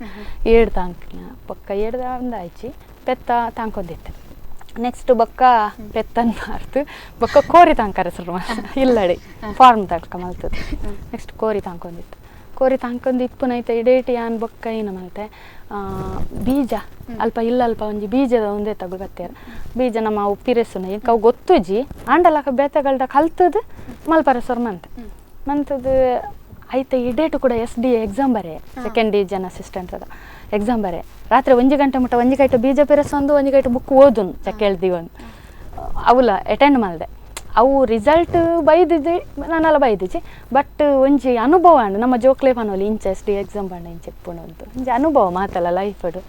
ಏಡ್ ತಾಂಕಿನ ಬೊಕ್ಕ ಏಡ್ದ ಒಂದು ಆಯ್ಚಿ ಪೆತ್ತ ತಾಂಕೊಂದಿತ್ತೆ ನೆಕ್ಸ್ಟ್ ಬೊಕ್ಕ ಪೆತ್ತನ್ ಮಾರ್ತು ಬೊಕ್ಕ ಕೋರಿ ತಾಂಕರ ಶುರು ಇಲ್ಲಡಿ ಫಾರ್ಮ್ ತಡ್ಕ ಮಲ್ತದ ನೆಕ್ಸ್ಟ್ ಕೋರಿ ತಾಂಕೊಂದಿತ್ತು ಕೋರಿ ತಾಂಕೊಂದು ಇಪ್ಪುನೈತೆ ಇಡೇಟಿ ಯಾನ್ ಬೊಕ್ಕ ಏನು ಮಲ್ತೆ ಬೀಜ ಅಲ್ಪ ಅಲ್ಪ ಒಂಜಿ ಬೀಜದ ಒಂದೇ ತಗೊಳ್ಬತ್ತೇರು ಬೀಜ ನಮ್ಮ ಉಪ್ಪಿರೆಸುನ ಈಗ ಅವು ಗೊತ್ತುಜಿ ಆಂಡಲಕ ಬೇತೆಗಳ್ದ ಕಲ್ತದ ಮಲ್ಪರ ಸೊರ್ ಮಂತದ ಐತೆ ಇಡೇಟು ಕೂಡ SD ಎಕ್ಸಾಮ್ ಬರೆ ಸೆಕೆಂಡ್ ಡಿವಿಷನ್ ಅಸಿಸ್ಟೆಂಟ್ ಅದ ಎಕ್ಸಾಮ್ ಬರೆ ರಾತ್ರಿ 1 ಗಂಟೆ ಮುಟ್ಟ 1 ಗಂಟೆ ಬೀಜ ಪೆರೆಸೊಂದು 1 ಗಂಟೆ ಬುಕ್ ಓದುನ್ ಚಕ್ಕೆಳ್ದಿವನ್ ಅವಲ ಅಟೆಂಡ್ ಮಾಡಿದೆ ಅವು ರಿಸಲ್ಟ್ ಬೈದಿದ್ದೆ ನಾನೆಲ್ಲ ಬೈದಿಜಿ ಬಟ್ ಒಂಜಿ ಅನುಭವ ಅಂಡ್ ನಮ್ಮ ಜೋಕ್ಲೆ ಪನೋಲಿ ಇಂಚ SD ಎಕ್ಸಾಮ್ ಬಂಡ ಇಂಚ ಎಪ್ಪುಣಂತು ಒಂಜಿ ಅನುಭವ ಮಾತಲ್ಲ ಲೈಫಡು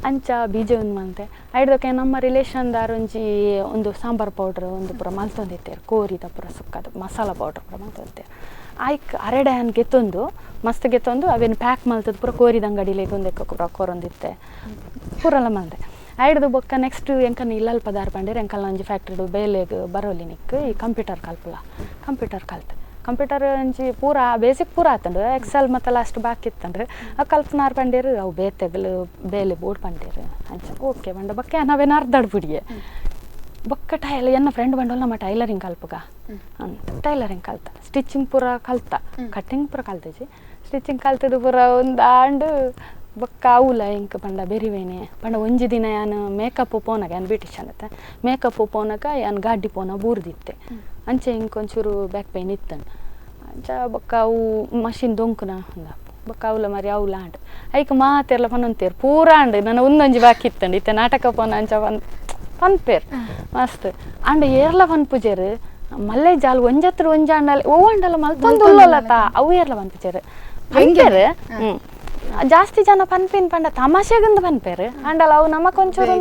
ಅಂಚ ಬೀಜ ಒಂದು ಮಂತೆ ಐಡ್ದಕ್ಕೆ ನಮ್ಮ ರಿಲೇಷನ್ದಾರ ಒಂದು ಸಾಂಬಾರು ಪೌಡ್ರ್ ಒಂದು ಪುರ ಮಲ್ತೊಂದಿತ್ತೇರು ಕೋರಿದ ಪುರ ಸುಕ್ಕದ ಮಸಾಲ ಪೌಡ್ರ್ ಪುರ ಮಲ್ತೊಂದಿತ್ತೇರು ಆಯ್ಕೆ ಅರೆಡೆ ಹನ್ ಗೆತ್ತೊಂದು ಮಸ್ತ್ ಗೆತ್ತೊಂದು ಅವೇನು ಪ್ಯಾಕ್ ಮಲ್ತದ ಪುರ ಕೋರಿದ ಅಂಗಡಿಲಿ ಒಂದೆಕ್ಕ ಪುರ ಕೊರೊಂದಿತ್ತೆ ಪೂರೆಲ್ಲ ಮಲ್ದೆ ಐಡ್ದು ಬೊಕ್ಕ ನೆಕ್ಸ್ಟ್ ಎಂಕನ ಇಲ್ಲಲ್ಪ ದಾರ್ ಪಂಡೇರು ಎಂಕಲ್ನ ಒಂಜಿ ಫ್ಯಾಕ್ಟ್ರಿಡು ಬೇಲೆಗ್ ಬರೋಲಿ ನಿಕ್ ಈ ಕಂಪ್ಯೂಟರ್ ಕಲ್ಪುಲ ಕಂಪ್ಯೂಟರ್ ಕಲ್ತೆ ಕಂಪ್ಯೂಟರ್ ಒಂಜಿ ಪೂರ ಬೇಸಿಕ್ ಪೂರ ಆತಂಡು ಎಕ್ಸೆಲ್ ಮತ್ತು ಲಾಸ್ಟ್ ಬಾಕಿ ಇತ್ತಂಡ್ರೆ ಆ ಕಲ್ಪನಾರ್ ಪಂಡೇರು ಅವು ಬೇತೆಗಳು ಬೇಲೆ ಬೋರ್ಡ್ ಪಂಡೇರು ಅಂಚ ಓಕೆ ಬಂಡ ಬೊಕ್ಕ ನಾವೇನು ಅರ್ಧಡ್ ಬಿಡಿಯೆ ಬೊಕ್ಕ ಎನ್ನ ಫ್ರೆಂಡ್ ಬಂಡೋಲ್ಲ ನಮ್ಮ ಟೈಲರಿಂಗ್ ಕಲ್ಪಗ ಅಂತ ಟೈಲರಿಂಗ್ ಕಲ್ತ ಸ್ಟಿಚಿಂಗ್ ಪೂರ ಕಲ್ತ ಕಟ್ಟಿಂಗ್ ಪೂರ ಕಲ್ತಜಿ ಸ್ಟಿಚಿಂಗ್ ಕಲ್ತದು ಪೂರ ಒಂದು ಆಂಡು ಬೊಕ್ಕ ಅವಲ ಇಂಕ ಪಂಡ ಬೆರಿವೇನೆ ಪಂಡ ಒಂಜಿ ದಿನ ಯಾನು ಮೇಕಪ್ ಪೋನಾಗ ಯಾನು ಬ್ಯೂಟಿಷನ್ ಅತ್ತೆ ಮೇಕಪ್ ಪೋನಾಗ ಯಾನು ಗಾಡಿ ಪೋನ ಬೂರ್ದಿತ್ತೆ ಅಂಚೆ ಇಂಕೊಂಚೂರು ಬ್ಯಾಕ್ ಪೇನ್ ಇತ್ತಂಡು ಅಂಚ ಬೊಕ್ಕ ಅವು ಮಷಿನ್ ದೊಂಕುನ ಅಂದ ಬೊಕ್ಕ ಅವಲ ಮರಿ ಅವಲ ಆಂಡು ಐಕ್ ಮಾತೆರ್ಲ ಪನೊಂತೇರು ಪೂರ ಆಂಡು ನನ್ನ ಒಂದೊಂಜಿ ಬಾಕಿ ಇತ್ತಂಡು ಇತ್ತೆ ನಾಟಕ ಪೋನ ಅಂಚ ಪನ್ಪೇರು ಮಸ್ತ್ ಅಂಡ್ ಏರ್ಲ ಪನ್ಪುಜೇರು ಮಲ್ಲೆ ಜಾಲ್ ಒಂಜತ್ರ ಒಂಜಾಂಡಲ್ ಓವಂಡಲ್ಲ ಮಲ್ತೊಂದು ಉಲ್ಲತ ಅವು ಏರ್ಲ ಪನ್ಪುಜೇರು ಪಂಪೇರು ಜಾಸ್ತಿ ಜನ ಪನ್ಪಿನ್ ಪಂಡ ತಮಾಷೆಗಂದು ಪನ್ಪೇರು ಅಂಡಲ್ಲ ಅವು ನಮಕೊಂಚೂರು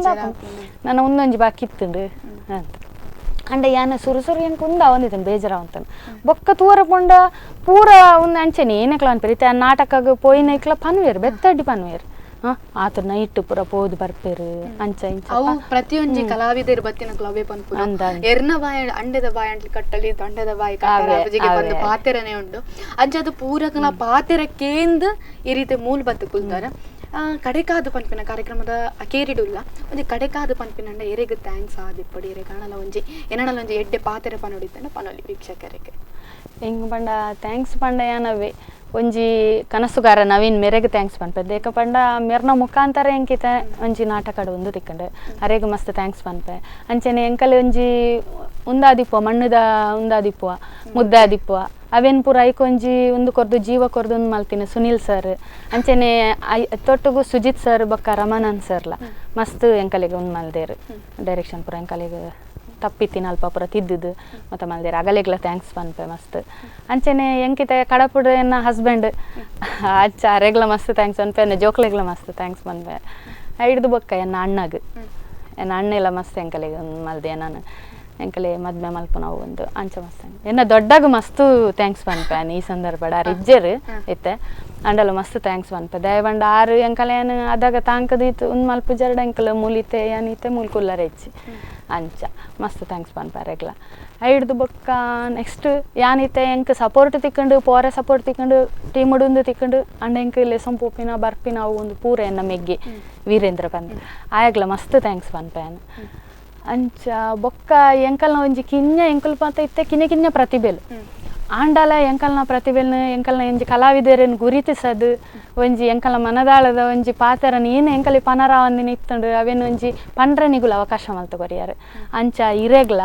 ನನ್ನ ಒಂದೊಂಜಿ ಬಾಕಿ ಇತ್ತುಂಡು ಅಂತ ಅಂಡ ಯಾನ ಸುರು ಎಂಕ ಉಂದ ಒಂದಿತ್ತನು ಬೇಜಾರ ಅಂತನು ಬೊಕ್ಕ ತೂರ ಪೊಂಡ ಪೂರ ಒಂದು ಅಂಚೆನಿ ಏನಕ್ಲ ಅನ್ಪೇರು ಇತ್ತೆ ನಾಟಕಗ ಪೋಯಿನಕ್ಲ ಪನ್ವೇರು ಬೆತ್ತಡ್ಡಿ ಪನ್ವೇರು ಆತ ನೈಟ್ ಪೂರ ಪೋದು ಬರ್ಪೇರು ಅಂಚ ಇಂಚ ಅವು ಪ್ರತಿಯೊಂಜಿ ಕಲಾವಿದರು ಬತ್ತಿನ ಕ್ಲವೇ ಪನ್ಪುರ ಎರ್ನ ಬಾಯ ಅಂಡದ ಬಾಯ ಅಂಟ್ಲಿ ಕಟ್ಟಲಿ ದೊಂಡದ ಬಾಯಿ ಕಟ್ಟಲಿಗೆ ಬಂದು ಪಾತೆರನೆ ಉಂಡು ಅಂಚ ಅದು ಪೂರಕಲ ಪಾತೆರಕ್ಕೇಂದು ಈ ರೀತಿ ಮೂಲ ಬತ್ತು ಕುಲ್ತಾರ ಕಡೆಕಾದು ಪನ್ಪಿನ ಕಾರ್ಯಕ್ರಮದ ಅಕೇರಿಡುಲ್ಲ ಒಂಜಿ ಕಡೆಕಾದು ಪನ್ಪಿನಂಡ ಎರೆಗ್ ಥ್ಯಾಂಕ್ಸ್ ಆದಿಪ್ಪಡಿ ಎರೆ ಕಾಣಲ ಒಂಜಿ ಏನಲ್ಲ ಒಂಜಿ ಎಡ್ಡೆ ಪಾತೆರೆ ಪನೊಡಿತ್ತಂಡ ಪನೊಲಿ ವೀಕ್ಷಕರಿಗೆ ಹೆಂಗ್ ಪಂಡ ಥ್ಯಾಂಕ್ಸ್ ಪಂಡ ಯಾನವೇ ಒಂಜಿ ಕನಸುಗಾರ ನವೀನ್ ಮೆರೆಗ್ ಥ್ಯಾಂಕ್ಸ್ ಪನ್ಪೆ ಏಕ ಪಂಡ ಮೆರ್ನ ಮುಖಾಂತರ ಎಂಕಿತ ಒಂಜಿ ನಾಟಕಡು ಒಂದು ತಿಕ್ಕಂಡು ಅರೆಗ್ ಮಸ್ತ್ ಥ್ಯಾಂಕ್ಸ್ ಪನ್ಪೆ ಅಂಚೆನೆ ಎಂಕಲೆ ಒಂಜಿ ಉಂದಾದಿಪ್ಪುವ ಮಣ್ಣದ ಉಂದಾದಿಪ್ಪುವ ಮುದ್ದಾದಿಪ್ಪುವ ಅವೇನು ಪೂರ ಐಕೊಂಜಿ ಒಂದು ಕೊರ್ದು ಜೀವ ಕೊರ್ದು ಒಂದು ಮಲ್ತೀನಿ ಸುನೀಲ್ ಸರ್ ಅಂಚೆನೆ ತೊಟ್ಟುಗು ಸುಜಿತ್ ಸರ್ ಬೊಕ್ಕ ರಮಾನಂದ್ ಸರ್ಲ ಮಸ್ತ್ ಎಂಕಲೆಗೆ ಒಂದು ಮಲ್ದೇರು ಡೈರೆಕ್ಷನ್ ಪೂರ ಎಂಕಲೆಗೆ ತಪ್ಪಿತ್ತಿನ ಅಲ್ಪ ಪೂರ ತಿದ್ದುದು ಮತ್ತು ಮಲ್ದೇರು ಅಗಲೆಗ್ಲ ಥ್ಯಾಂಕ್ಸ್ ಪನ್ಪೆ ಮಸ್ತ್ ಅಂಚೆನೆ ಎಂಕಿತ ಕಡಪುಡ ಎನ್ನ ಹಸ್ಬೆಂಡ್ ಅಚ್ಚ ಅರೆಗ್ಲ ಮಸ್ತ್ ಥ್ಯಾಂಕ್ಸ್ ಪನ್ಪೆ ಎನ್ನ ಜೋಕ್ಲೆಗ್ಲ ಮಸ್ತ್ ಥ್ಯಾಂಕ್ಸ್ ಪನ್ಪೆ ಹಿಡ್ದು ಬೊಕ್ಕ ಎನ್ನ ಅಣ್ಣಗೆ ಎನ್ನ ಅಣ್ಣೆಲ್ಲ ಮಸ್ತ್ ಎಂಕಲೆಗೆ ಒಂದು ಮಲ್ದೆ ನಾನು ಎಂಕಲೆ ಮದ್ಮೆ ಮಲ್ಪ ನಾವು ಒಂದು ಅಂಚ ಮಸ್ತ್ ಎನ್ನ ದೊಡ್ಡಾಗ ಮಸ್ತು ಥ್ಯಾಂಕ್ಸ್ ಪನ್ಪೆ ಈ ಸಂದರ್ಭ ರಿಜ್ಜರ್ ಇತ್ತೆ ಅಂಡಲ್ಲ ಮಸ್ತ್ ಥ್ಯಾಂಕ್ಸ್ ಪನ್ಪೆ ದಯವಂಡ ಆರು ಎಂಕಲೆ ಏನು ಅದಾಗ ತಾಂಕದಿತ್ತು ಒಂದು ಮಲ್ಪ ಜರಡ ಎಂಕಲ ಮೂಲಿತೆ ಏನಿತ್ತೆ ಮೂಲ್ಕುಲ್ಲರ ಹೆಚ್ಚಿ ಅಂಚ ಮಸ್ತ್ ಥ್ಯಾಂಕ್ಸ್ ಪನ್ಪೆ ರೆಗ್ಲ ಹಿಡ್ದು ಬೊಕ್ಕ ನೆಕ್ಸ್ಟ್ ಯಾನಿತ್ತೆ ಎಂಕ್ ಸಪೋರ್ಟ್ ತಿಕ್ಕೊಂಡು ಪೋರೆ ಸಪೋರ್ಟ್ ತಿಕ್ಕೊಂಡು ಟೀಮ್ ಉಡುಂದು ತಿಕ್ಕೊಂಡು ಅಂಡ ಎಂಕ್ ಲೆಸನ್ ಪೋಪಿನ ಬರ್ಪಿನ ಅವು ಒಂದು ಪೂರ ಎನ್ನ ಮೆಗ್ಗೆ ವೀರೇಂದ್ರ ಬಂದು ಆಯಾಗ್ಲ ಮಸ್ತ್ ಥ್ಯಾಂಕ್ಸ್ ಪನ್ಪೆ ಅಂಚ ಬೊಕ್ಕ ಎಂಕಲ್ನ ಒಂಜಿ ಕಿನ್ಯ ಎಂಕಲ್ ಮಾತ ಇತ್ತೆ ಕಿನ್ಯ ಪ್ರತಿಭೆಲು ಆಂಡಲ ಎಂಕಲ್ನ ಪ್ರತಿಭೆಲ್ನ ಎಂಕಲ್ನ ಒಂಜಿ ಕಲಾವಿದರನ್ನು ಗುರುತಿಸದು ಒಂಜಿ ಎಂಕಲ್ನ ಮನದಾಳದ ಒಂಜಿ ಪಾತೆರನ್ನು ಏನು ಎಂಕಲಿ ಪನರಾವಂದಿನ ಇತ್ತಂಡು ಅವೇನು ಒಂಜಿ ಪಂಡ್ರನಿಗುಲ ಅವಕಾಶ ಮಲ್ತ ಕೊರಿಯಾರು ಅಂಚ ಇರೆಗ್ಲ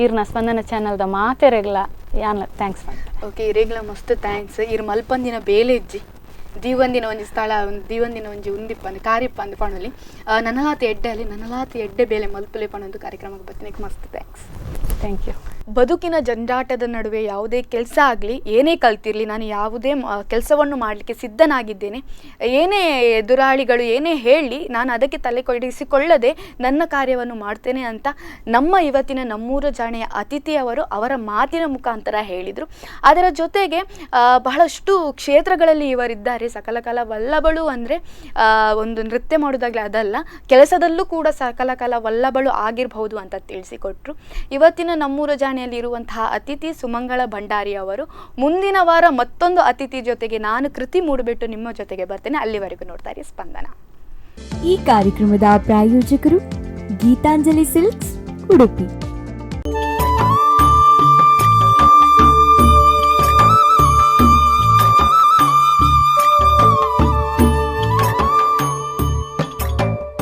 ಇರ್ನ ಸ್ಪಂದನ ಚಾನಲ್ದ ಮಾತೆರೆಗ್ಲ ಯಾನ್ ಥ್ಯಾಂಕ್ಸ್ ಮಾಡ್ತೆ ಓಕೆ ಇರೆಗ್ಲ ಮಸ್ತ್ ಥ್ಯಾಂಕ್ಸ್ ಇರ್ ಮಲ್ಪಂದಿನ ಬೇಲೆ ಇಜ್ಜಿ ದೀವಂದಿನ ಒಂಜಿ ಸ್ಥಳ ದೀವಂದಿನ ಒಂಜಿ ಉಂದಿಪ್ಪಂದು ಕಾರ್ಯಪ್ಪ ಅಂದು ಪಣಲಿ ನನ್ನಲಾತಿ ಎಡ್ಡೆ ಅಲ್ಲಿ ನನ್ನಲಾತಿ ಎಡ್ಡೆ ಬೇಲೆ ಮಲ್ಪುಲೆ ಪಣೊಂದು ಕಾರ್ಯಕ್ರಮಕ್ಕೆ ಬರ್ತೀನಿ ಮಸ್ತ್ ಥ್ಯಾಂಕ್ಸ್ ಥ್ಯಾಂಕ್ ಯು ಬದುಕಿನ ಜಂಜಾಟದ ನಡುವೆ ಯಾವುದೇ ಕೆಲಸ ಆಗಲಿ, ಏನೇ ಕಲ್ತಿರಲಿ, ನಾನು ಯಾವುದೇ ಕೆಲಸವನ್ನು ಮಾಡಲಿಕ್ಕೆ ಸಿದ್ಧನಾಗಿದ್ದೇನೆ. ಏನೇ ಎದುರಾಳಿಗಳು ಏನೇ ಹೇಳಲಿ, ನಾನು ಅದಕ್ಕೆ ತಲೆ ಕೊಡಿಸಿಕೊಳ್ಳದೆ ನನ್ನ ಕಾರ್ಯವನ್ನು ಮಾಡ್ತೇನೆ ಅಂತ ನಮ್ಮ ಇವತ್ತಿನ ನಮ್ಮೂರ ಜಾಣೆಯ ಅತಿಥಿಯವರು ಅವರ ಮಾತಿನ ಮುಖಾಂತರ ಹೇಳಿದರು. ಅದರ ಜೊತೆಗೆ ಬಹಳಷ್ಟು ಕ್ಷೇತ್ರಗಳಲ್ಲಿ ಇವರಿದ್ದಾರೆ. ಸಕಲಕಲಾ ವಲ್ಲಭಳು ಅಂದರೆ ಒಂದು ನೃತ್ಯ ಮಾಡೋದಾಗಲಿ ಅದಲ್ಲ, ಕೆಲಸದಲ್ಲೂ ಕೂಡ ಸಕಲಕಲಾ ವಲ್ಲಭಳು ಆಗಿರಬಹುದು ಅಂತ ತಿಳಿಸಿಕೊಟ್ರು. ಇವತ್ತಿನ ನಮ್ಮೂರ ಜಾಣೆಯಲ್ಲಿ ಇರುವಂತಹ ಅತಿಥಿ ಸುಮಂಗಳ ಭಂಡಾರಿ ಅವರು. ಮುಂದಿನ ವಾರ ಮತ್ತೊಂದು ಅತಿಥಿ ಜೊತೆಗೆ ನಾನು ಕೃತಿ ಮೂಡಿಬಿಟ್ಟು ನಿಮ್ಮ ಜೊತೆಗೆ ಬರ್ತೇನೆ. ಅಲ್ಲಿವರೆಗೂ ನೋಡ್ತಾ ಇರಿ ಸ್ಪಂದನ. ಈ ಕಾರ್ಯಕ್ರಮದ ಪ್ರಾಯೋಜಕರು ಗೀತಾಂಜಲಿ ಸಿಲ್ಕ್ಸ್, ಉಡುಪಿ.